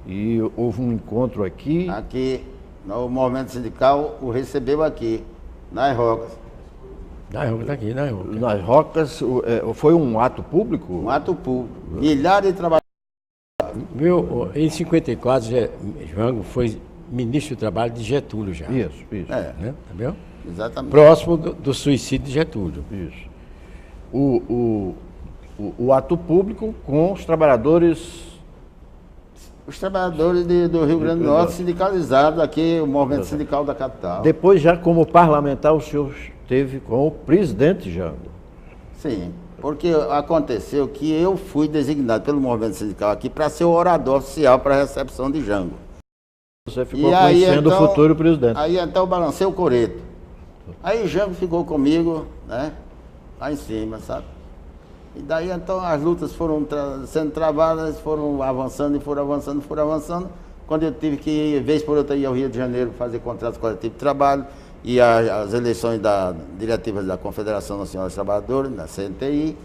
E houve um encontro aqui. Aqui, no movimento sindical, o recebeu aqui, nas Rocas. Está aqui, Nas Rocas, foi um ato público? Um ato público. Milhares de trabalhadores. Em 54, Jango foi ministro do Trabalho de Getúlio já. Isso. É. Né? Entendeu? Exatamente. Próximo do suicídio de Getúlio. Isso. O ato público com os trabalhadores... Os trabalhadores do Rio Grande do Norte sindicalizados aqui, o movimento sindical da capital. Depois, já como parlamentar, o senhor esteve com o presidente Jango. Sim, porque aconteceu que eu fui designado pelo movimento sindical aqui para ser o orador oficial para a recepção de Jango. Você ficou conhecendo o futuro presidente. Aí então eu balancei o coreto. Aí Jango ficou comigo, né, lá em cima, sabe? E daí então as lutas foram sendo travadas, foram avançando. Quando eu tive que ir, vez por outra, ir ao Rio de Janeiro fazer contrato coletivo de trabalho e as eleições diretivas da Confederação Nacional dos Trabalhadores, da CNTI.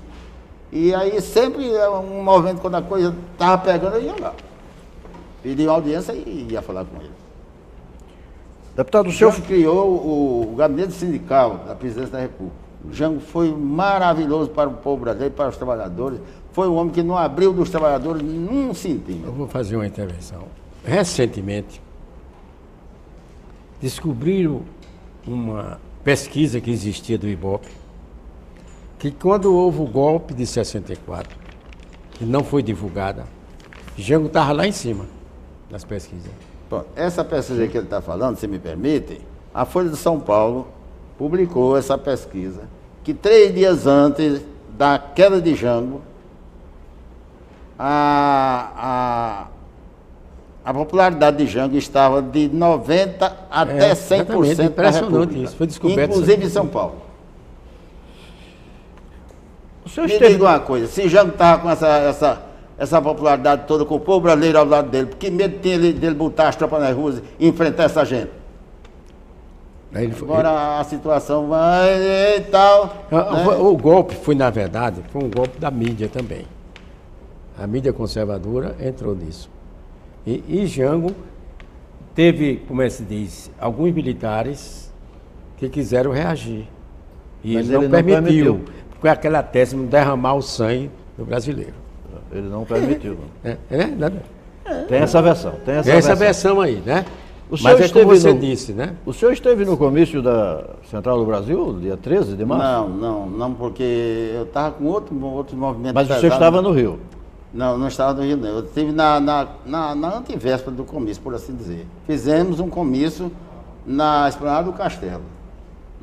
E aí sempre um movimento, quando a coisa estava pegando, eu ia lá. Pedi uma audiência e ia falar com ele. Deputado, o senhor criou o gabinete sindical da presidência da República. O Jango foi maravilhoso para o povo brasileiro, para os trabalhadores. Foi um homem que não abriu dos trabalhadores num centímetro. Eu vou fazer uma intervenção. Recentemente, descobriram uma pesquisa que existia do IBOP, que quando houve o golpe de 64, que não foi divulgada, Jango estava lá em cima das pesquisas. Bom, essa pesquisa que ele está falando, se me permite, a Folha de São Paulo publicou essa pesquisa, que 3 dias antes da queda de Jango, a popularidade de Jango estava de 90% até 100% impressionante isso, foi descoberto. Inclusive em São Paulo. senhor Me diga uma coisa, se Jango estava com essa popularidade toda, com o povo brasileiro ao lado dele, que medo tinha dele botar as tropas nas ruas e enfrentar essa gente? Agora a situação vai e tal. Né? O golpe foi, na verdade, foi um golpe da mídia também. A mídia conservadora entrou nisso. E Jango teve, como é que se diz, alguns militares que quiseram reagir. E Mas ele não permitiu. Porque aquela tese não derramar o sangue do brasileiro. Ele não permitiu. Tem essa versão. Tem essa versão aí, né? Mas é como você disse, né? O senhor esteve no comício da Central do Brasil, dia 13 de março? Não, porque eu estava com outro movimento. Mas o senhor estava no Rio? Não estava no Rio, não. Eu estive na antivéspera do comício, por assim dizer. Fizemos um comício na Esplanada do Castelo,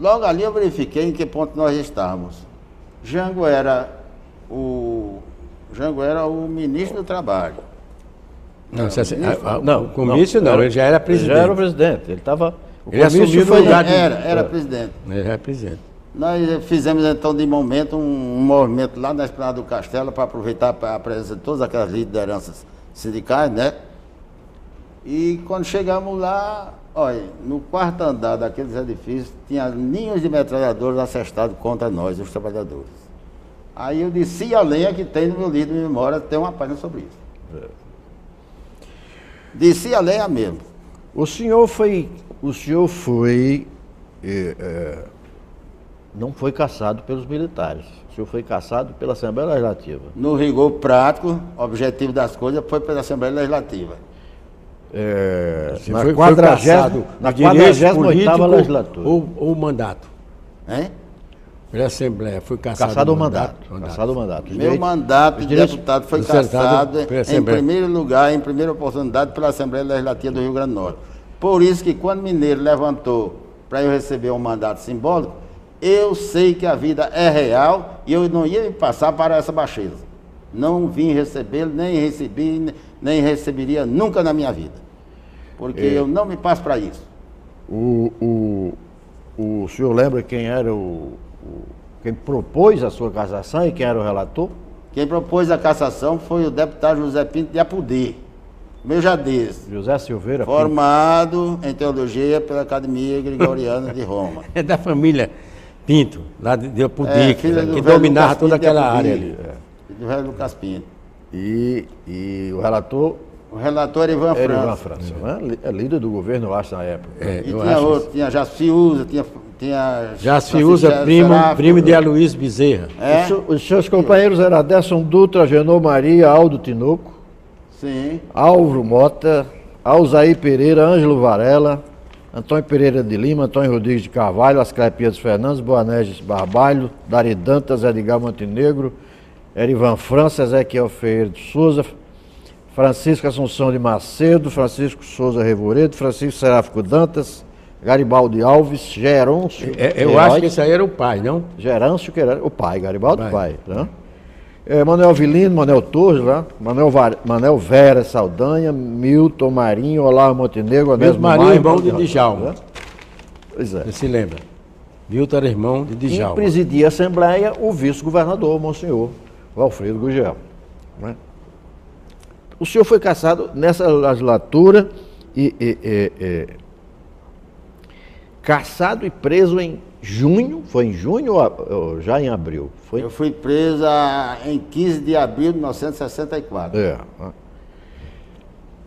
Logo ali eu verifiquei em que ponto nós estávamos. Jango era o ministro do Trabalho. Não, o comício não, ele já era presidente. Ele já era o presidente, ele estava... Ele assumiu no lugar de... Era presidente. Ele era presidente. Nós fizemos então de momento um movimento lá na Esplanada do Castelo para aproveitar a presença de todas aquelas lideranças sindicais, né? E quando chegamos lá, olha, no quarto andar daqueles edifícios tinha ninhos de metralhadores assestados contra nós, os trabalhadores. Aí eu desci a lenha que tem no meu livro de memória, tem uma página sobre isso. Desci a lenha mesmo. O senhor não foi caçado pelos militares. O senhor foi caçado pela Assembleia Legislativa. No rigor prático, o objetivo das coisas foi pela Assembleia Legislativa. Na 48ª legislatura. Ou mandato? Hein? Pela Assembleia, foi caçado o mandato. Caçado o mandato. Meu mandato de deputado foi caçado em primeiro lugar, em primeira oportunidade, pela Assembleia Legislativa do Rio Grande do Norte. Por isso que quando o Mineiro levantou para eu receber um mandato simbólico, eu sei que a vida é real e eu não ia me passar para essa baixeza. Não vim recebê-lo, nem recebi, nem receberia nunca na minha vida. Porque eu não me passo para isso. O senhor lembra quem era quem propôs a sua cassação e quem era o relator? Quem propôs a cassação foi o deputado José Pinto de Apudi. Meu já disse. José Silveira formado em teologia pela Academia Gregoriana de Roma. É da família Pinto, lá de Apudi, que dominava toda aquela área ali. Do velho Lucas Pinto. E o relator? O relator era Ivan França. Ivan França, né? É líder do governo, eu acho, na época. E tinha outro, tinha Jasfiusa, tinha Jasfiusa, primo de Aloysio Bezerra. Os seus companheiros eram Aderson Dutra, Genô Maria, Aldo Tinoco, sim, Álvaro Mota, Alzair Pereira, Ângelo Varela, Antônio Pereira de Lima, Antônio Rodrigues de Carvalho, Asclepias Fernandes, Boanerges Barbalho, Dari Dantas, Edgar Montenegro, Erivan França, Ezequiel Ferreira de Souza, Francisco Assunção de Macedo, Francisco Souza Revoredo, Francisco Seráfico Dantas, Garibaldi Alves, Gerôncio. Eu acho que esse aí era o pai, não? Gerôncio, que era o pai, Garibaldi, pai. Né? Manuel Vilino, Manuel Torres, né? Manuel Vera Saldanha, Milton Marinho, Olavo Montenegro, Milton Marinho, irmão de Djalma. Né? Pois é. Você se lembra? Milton era irmão de Djalma. E presidia a Assembleia o vice-governador, Monsenhor Valfredo Gugel. Né? O senhor foi cassado nessa legislatura cassado e preso em junho, foi em junho ou já em abril? Foi? Eu fui preso em 15 de abril de 1964.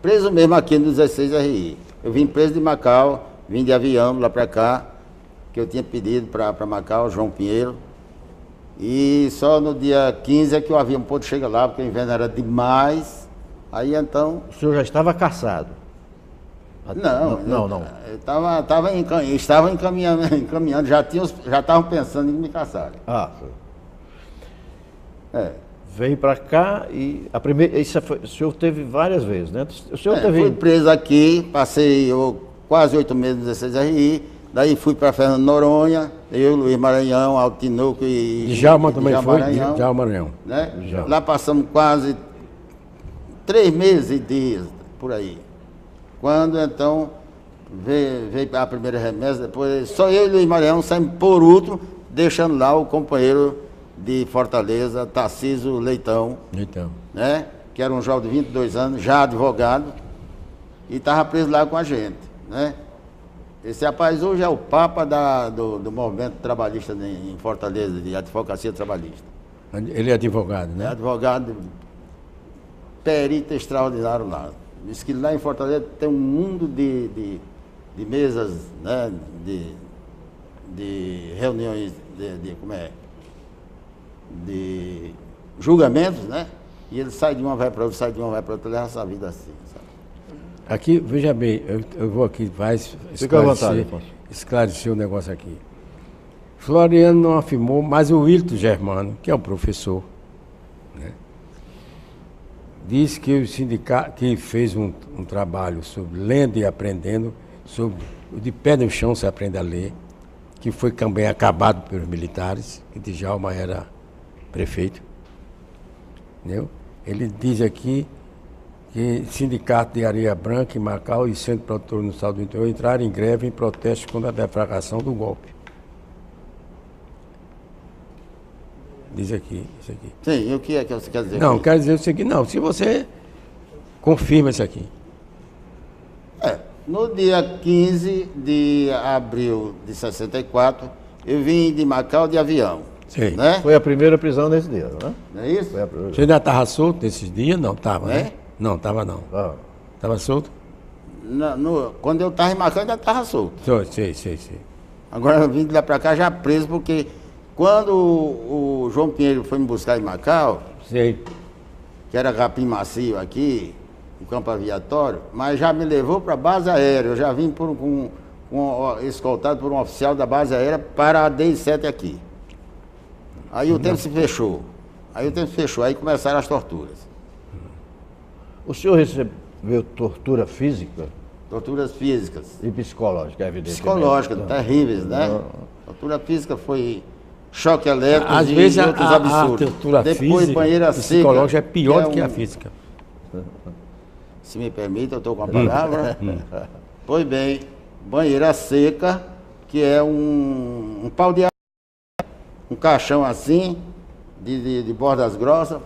Preso mesmo aqui no 16 RI. Eu vim preso de Macau, vim de avião lá para cá, que eu tinha pedido para Macau, João Pinheiro. E só no dia 15 é que o avião pôde chegar lá, porque o inverno era demais. Aí então... O senhor já estava cassado? Não. Eu estava encaminhando, já estavam pensando em me caçar. Veio para cá e a primeira, o senhor teve várias vezes, né? O senhor fui preso aqui, passei quase 8 meses no 16 RI, daí fui para Fernando Noronha, eu, Luiz Maranhão, Aldo Tinoco e Djalma também foi, Djalma Maranhão. Né? Lá passamos quase 3 meses e dias, por aí. Quando então veio a primeira remessa, depois só eu e Luiz Maranhão saímos por último, deixando lá o companheiro de Fortaleza, Tarcísio Leitão, né? Que era um jovem de 22 anos, já advogado, e estava preso lá com a gente. Né? Esse rapaz hoje é o papa do movimento trabalhista em Fortaleza, de advocacia trabalhista. Ele é advogado, né? É advogado, perito extraordinário lá. Diz que lá em Fortaleza tem um mundo de mesas, né? de reuniões, de julgamentos, né? E ele sai de uma, vai para outra, sai de uma, vai para outra, leva essa vida assim, sabe? Aqui, veja bem, eu vou aqui, vai esclarecer o negócio aqui. Floriano não afirmou, mas o Wilton Germano, que é um professor, né? Diz que o sindicato que fez um trabalho sobre lendo e aprendendo, sobre o de pé no chão se aprende a ler, que foi também acabado pelos militares, que Djalma era prefeito. Entendeu? Ele diz aqui que sindicato de Areia Branca em Macau e centro produtor no estado do interior entraram em greve em protesto contra a deflagração do golpe. Diz aqui, isso aqui. Sim, e o que é que você quer dizer? Não, quero dizer o seguinte, não, se você confirma isso aqui. No dia 15 de abril de 64, eu vim de Macau de avião. Sim. Né? Foi a primeira prisão nesse dia, não é? Não é isso? Foi a primeira. Você ainda estava solto nesses dias? Não, estava, É? né? Não, estava não. Ah, Estava solto? Quando eu estava em Macau, eu ainda estava solto. Sei. Agora eu vim de lá para cá já preso, porque quando o João Pinheiro foi me buscar em Macau, Sei. que era capim macio aqui, no campo aviatório, mas já me levou para a base aérea. Eu já vim escoltado por um oficial da base aérea para a DI-7 aqui. Aí o tempo se fechou. Aí começaram as torturas. o senhor recebeu tortura física Torturas físicas. e psicológica, evidentemente? Psicológicas, terríveis, né? Tortura física foi choque elétrico Às e vezes outros a absurdos. tortura Depois, física, banheira psicológica seca, é pior do que a um- física. Se me permite, eu estou com a palavra. Pois bem, banheira seca, que é um pau de um caixão assim, de bordas grossas,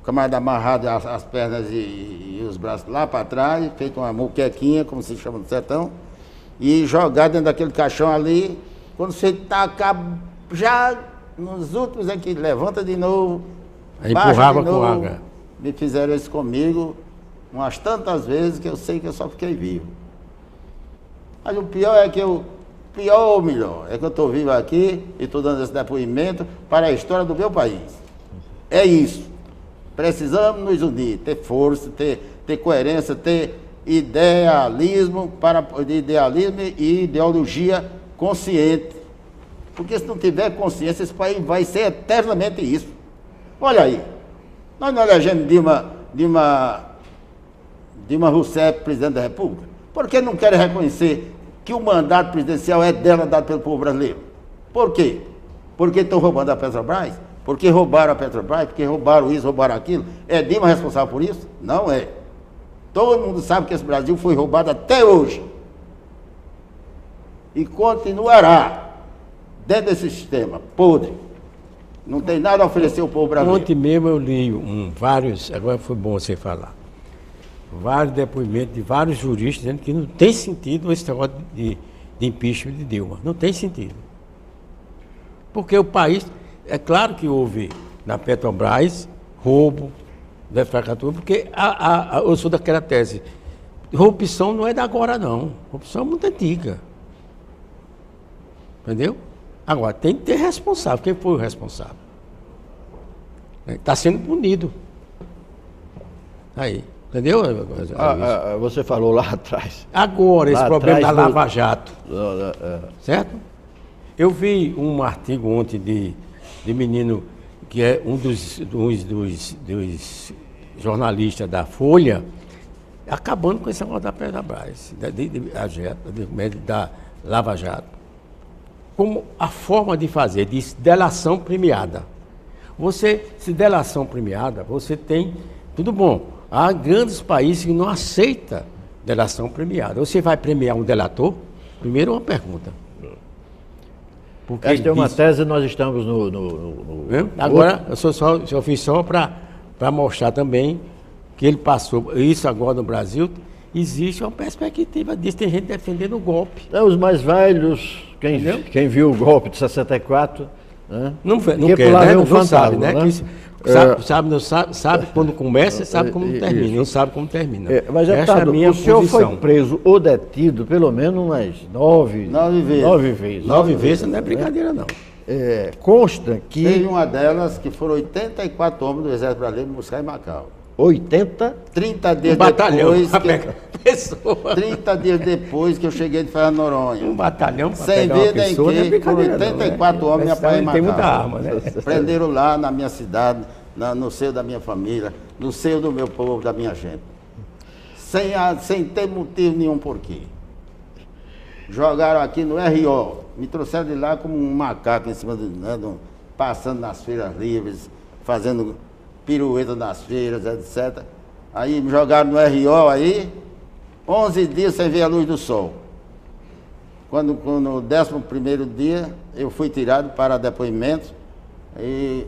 o camarada amarrado as pernas e os braços lá para trás, feito uma muquequinha, como se chama no sertão, e jogado dentro daquele caixão ali, quando você taca já nos últimos é que levanta de novo, Aí baixa empurrava de com novo. água. Me fizeram isso comigo umas tantas vezes que eu sei que eu só fiquei vivo. Mas o pior é que pior ou melhor, é que eu estou vivo aqui e estou dando esse depoimento para a história do meu país. É isso. Precisamos nos unir, ter força, ter coerência, ter idealismo e ideologia consciente. Porque se não tiver consciência, esse país vai ser eternamente isso. Olha aí, nós não elegemos Dilma Rousseff presidente da República. Por que não querem reconhecer que o mandato presidencial é dela dado pelo povo brasileiro? Por quê? Porque estão roubando a Petrobras? Porque roubaram a Petrobras? Porque roubaram isso, roubaram aquilo? É Dilma responsável por isso? Não é. Todo mundo sabe que esse Brasil foi roubado até hoje. E continuará dentro desse sistema podre. Não tem nada a oferecer ao povo brasileiro. Ontem mesmo eu li vários, agora foi bom você falar, vários depoimentos de vários juristas dizendo que não tem sentido esse negócio de impeachment de Dilma. Não tem sentido. Porque o país, é claro que houve na Petrobras roubo, deflagratura, porque eu sou daquela tese, corrupção não é da agora não, corrupção é muito antiga. Entendeu? Agora, tem que ter responsável. Quem foi o responsável? Está sendo punido. Aí, entendeu? Você falou lá atrás. Agora, esse Lá problema da atrás, Lava Jato, certo? Eu vi um artigo ontem de menino que é um dos jornalistas da Folha, acabando com esse negócio da Petrobras, da Lava Jato. Como a forma de fazer, de delação premiada. Se delação premiada, você tem, tudo bom. Há grandes países que não aceitam delação premiada. Você vai premiar um delator? Primeiro uma pergunta. Porque Esta é uma tese, nós estamos Agora, eu fiz só para mostrar também que ele passou, isso agora no Brasil, existe uma perspectiva disso, tem gente defendendo o golpe. Os mais velhos, quem viu o golpe de 64, né? Não quer, né? Não sabe, né? Sabe quando começa e sabe como termina. Não sabe como termina. Mas, essa é a minha o senhor posição. foi preso ou detido pelo menos umas 9 vezes. 9 vezes não é brincadeira, não. Consta que... Teve uma delas que foram 84 homens do Exército Brasileiro me buscar em Macau. 30 dias batalhão, depois 30 dias depois que eu cheguei de Fernando de Noronha. Um batalhão para sem pegar uma ver nem pessoa, não é que, brincadeira, 84 não, né? homens me apanharam em Macau. Tem muita arma, né? Prenderam lá na minha cidade, no seio da minha família, no seio do meu povo, da minha gente. Sem ter motivo nenhum porquê. jogaram aqui no RO, me trouxeram de lá como um macaco em cima passando nas feiras livres, fazendo pirueta nas feiras, etc. Aí me jogaram no RO aí, 11 dias sem ver a luz do sol. Quando no 11º dia eu fui tirado para depoimento, e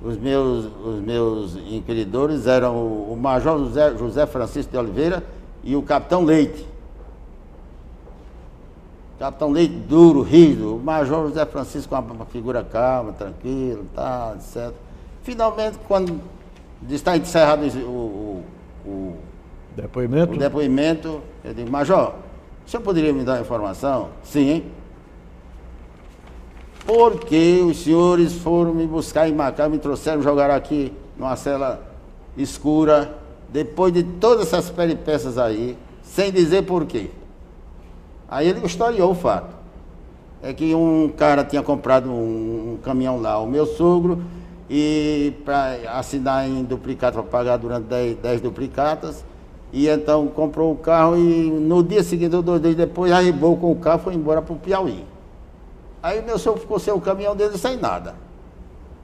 os meus inquiridores eram o Major José Francisco de Oliveira e o Capitão Leite. Capitão Leite duro, rígido, o Major José Francisco com uma figura calma, tranquila, tá, etc. Finalmente, quando está encerrado o depoimento, eu digo, Major, o senhor poderia me dar uma informação? Sim. Porque os senhores foram me buscar em Macau, me trouxeram, jogaram aqui numa cela escura, depois de todas essas peripécias aí, sem dizer por quê. Aí ele historiou o fato. É que um cara tinha comprado um caminhão lá, o meu sogro, e para assinar em duplicata, para pagar durante 10 duplicatas, e então comprou o carro e no dia seguinte, ou 2 dias depois, arribou com o carro e foi embora para o Piauí. Aí o meu sogro ficou sem o caminhão dele sem nada.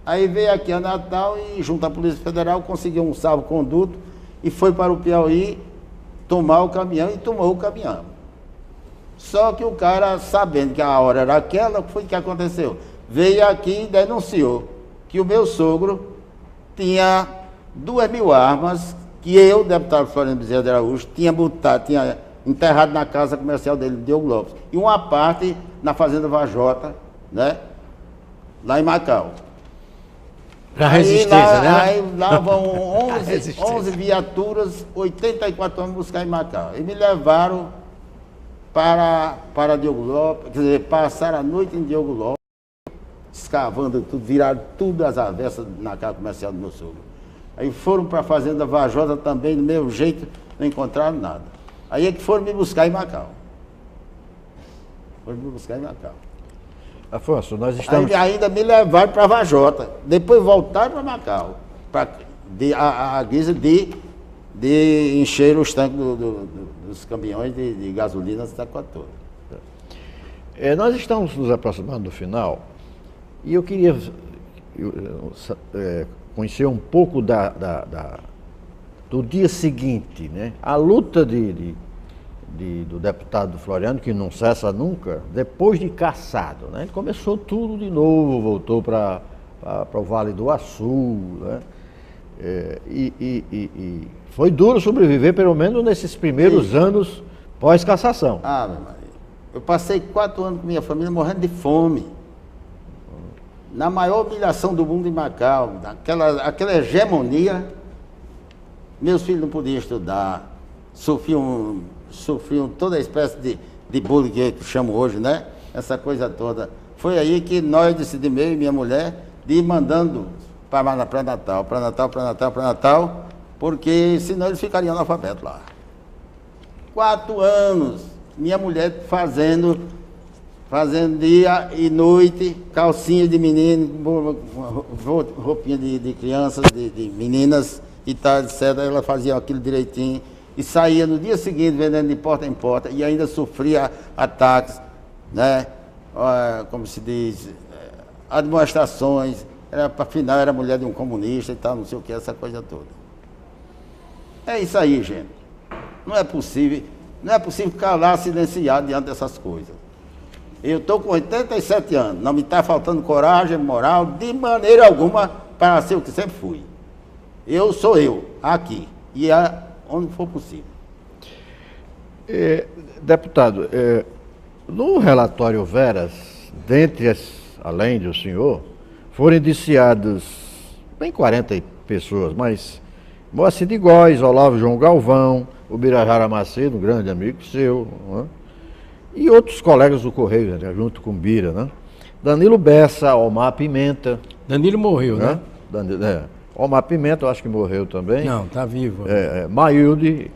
Aí veio aqui a Natal e junto à Polícia Federal conseguiu um salvo-conduto e foi para o Piauí tomar o caminhão e tomou o caminhão. Só que o cara, sabendo que a hora era aquela, o que foi que aconteceu? Veio aqui e denunciou que o meu sogro tinha 2.000 armas que eu, deputado Floriano Bezerra de Araújo, tinha enterrado na casa comercial dele, Diogo Lopes, e uma parte na Fazenda Vajota, né? Lá em Macau. Para resistência, né? Aí lá vão 11 viaturas, 84 homens buscar em Macau. E me levaram para Diogo Lopes, quer dizer, passaram a noite em Diogo Lopes, escavando tudo, viraram tudo as avessas na casa comercial do meu sogro. Aí foram para a Fazenda Vajota também, do mesmo jeito, não encontraram nada. Aí é que foram me buscar em Macau. Afonso, nós estamos... Aí ainda me levaram para Vajota, depois voltaram para Macau, a guisa de encher os tanques dos caminhões de gasolina da cidade toda. Nós estamos nos aproximando do final e eu queria conhecer um pouco do dia seguinte, né? A luta do deputado Floriano, que não cessa nunca, depois de cassado, né? Ele começou tudo de novo, voltou para o Vale do Açu, né? E foi duro sobreviver, pelo menos nesses primeiros anos pós-cassação. Ah, meu marido, eu passei 4 anos com minha família morrendo de fome. Na maior humilhação do mundo em Macau, aquela hegemonia, meus filhos não podiam estudar, sofriam toda a espécie de bullying que eu chamo hoje, né? Essa coisa toda. Foi aí que nós decidimos, eu e minha mulher, de ir mandando para Natal, porque senão eles ficariam analfabetos lá. 4 anos, minha mulher fazendo dia e noite, calcinha de menino, roupinha de crianças, de meninas e tal, etc. Ela fazia aquilo direitinho e saía no dia seguinte vendendo de porta em porta e ainda sofria ataques, né? Como se diz, admoestações. Afinal, era mulher de um comunista e tal, não sei o que, essa coisa toda. É isso aí, gente. Não é possível ficar lá silenciado diante dessas coisas. Eu estou com 87 anos, não me está faltando coragem, moral, de maneira alguma, para ser o que sempre fui. Eu sou eu, aqui, e onde for possível. Deputado, no relatório Veras, além do senhor, foram indiciados bem 40 pessoas, mas Moacir de Góes, Olavo João Galvão, o Birajara Macedo, um grande amigo seu, né? E outros colegas do Correio, né? Junto com o Bira, né? Danilo Bessa, Omar Pimenta. Danilo morreu, né? Omar Pimenta, eu acho que morreu também. Não, está vivo. Mailde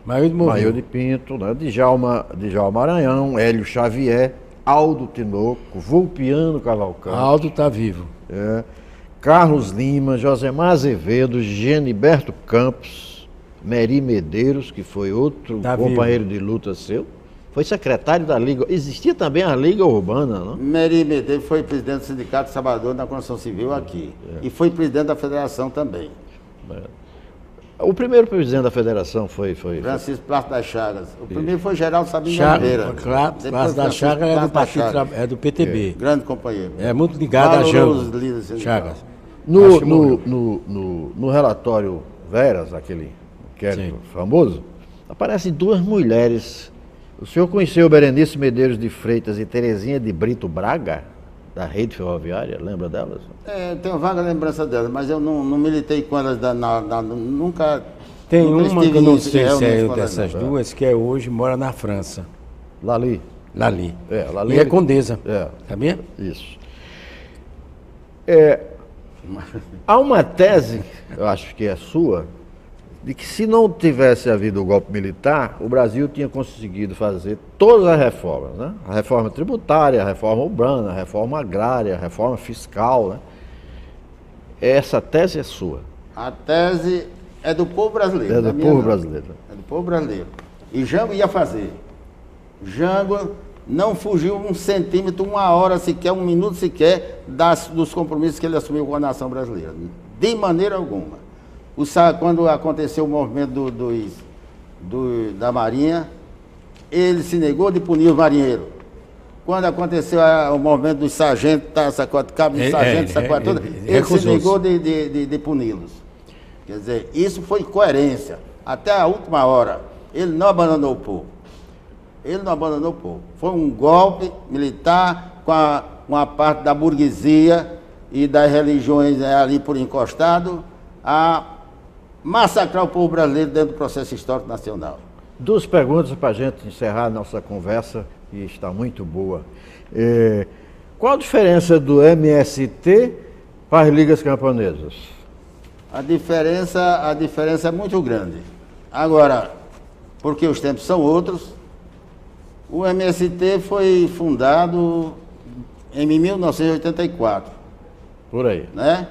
morreu. Mailde Pinto, né? Djalma Maranhão, Hélio Xavier, Aldo Tinoco, Vulpiano Cavalcante. Aldo está vivo. Carlos Lima, Josemar Azevedo, Geniberto Campos, Meri Medeiros, que foi outro companheiro de luta seu. foi secretário da Liga. Existia também a Liga Urbana, não? Meri Medeiros foi presidente do Sindicato Trabalhador na Construção Civil aqui. E foi presidente da federação também. O primeiro presidente da federação foi Francisco Plato das Chagas. O primeiro foi Geraldo Sabino de Oliveira. Claro, Plato das Chagas é do PTB. Grande companheiro. É muito ligado a Jango Chagas. No relatório Veras, aquele inquérito famoso, aparecem duas mulheres. O senhor conheceu Berenice Medeiros de Freitas e Terezinha de Brito Braga, da rede ferroviária? Lembra delas? Eu tenho vaga lembrança delas, mas eu não militei com elas, nunca... Tem nunca uma que eu não sei se é com dessas elas, duas, que hoje mora na França. Lali. Lali. Lali. E é condesa. Sabia? Isso. Há uma tese, eu acho que é sua, de que se não tivesse havido o golpe militar, o Brasil tinha conseguido fazer todas as reformas, né? A reforma tributária, a reforma urbana, a reforma agrária, a reforma fiscal, né? Essa tese é sua. A tese é do povo brasileiro. É do povo brasileiro. É do povo brasileiro. E Jango ia fazer. Jango não fugiu 1 centímetro, 1 hora sequer, 1 minuto sequer dos compromissos que ele assumiu com a nação brasileira. De maneira alguma. Quando aconteceu o movimento da Marinha, ele se negou de punir os marinheiros. Quando aconteceu o movimento dos sargentos, cabo de sargento, essa coisa toda, ele se negou de puni-los. Quer dizer, isso foi coerência. Até a última hora, ele não abandonou o povo. Ele não abandonou o povo. Foi um golpe militar com uma parte da burguesia e das religiões ali por encostado, a massacrar o povo brasileiro dentro do processo histórico nacional. 2 perguntas para a gente encerrar a nossa conversa, que está muito boa. Qual a diferença do MST para as ligas camponesas? A diferença é muito grande. Agora, porque os tempos são outros, o MST foi fundado em 1984. Por aí. Né?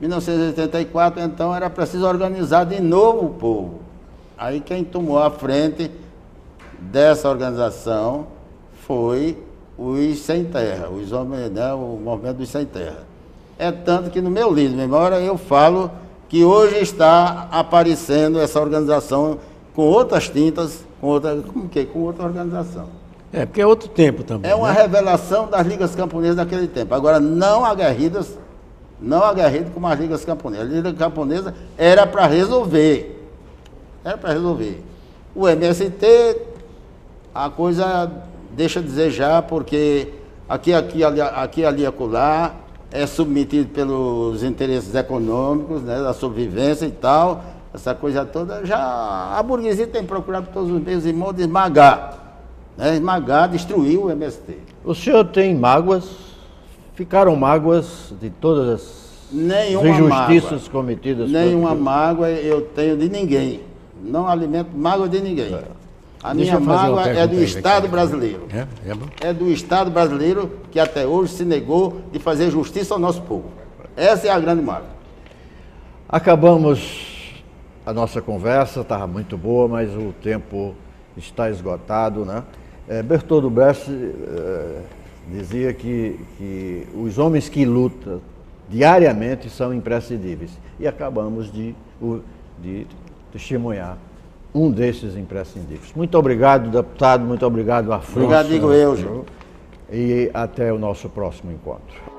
1984, então, era preciso organizar de novo o povo. Aí quem tomou a frente dessa organização foi os Sem Terra, os homens, né, o movimento dos Sem Terra. É tanto que no meu livro de memória eu falo que hoje está aparecendo essa organização com outras tintas, com outra organização. Porque é outro tempo também. É uma revelação das ligas camponesas daquele tempo. Agora, não aguerridas como as ligas camponesas. A liga camponesa era para resolver. Era para resolver. O MST, a coisa deixa a desejar, porque aqui, ali, acolá, é submetido pelos interesses econômicos, né, da sobrevivência e tal, essa coisa toda. Já a burguesia tem procurado todos os meios e modos de esmagar, né, destruir o MST. O senhor tem mágoas? Ficaram mágoas de todas as injustiças cometidas? Nenhuma mágoa eu tenho de ninguém. Não alimento mágoa de ninguém. A minha mágoa é do Estado brasileiro. É do Estado brasileiro que até hoje se negou de fazer justiça ao nosso povo. Essa é a grande mágoa. Acabamos a nossa conversa, estava muito boa, mas o tempo está esgotado, né? Bertoldo Brecht dizia que os homens que lutam diariamente são imprescindíveis. E acabamos de testemunhar um desses imprescindíveis. Muito obrigado, deputado. Muito obrigado, Afonso. Obrigado, digo eu, Gil. E até o nosso próximo encontro.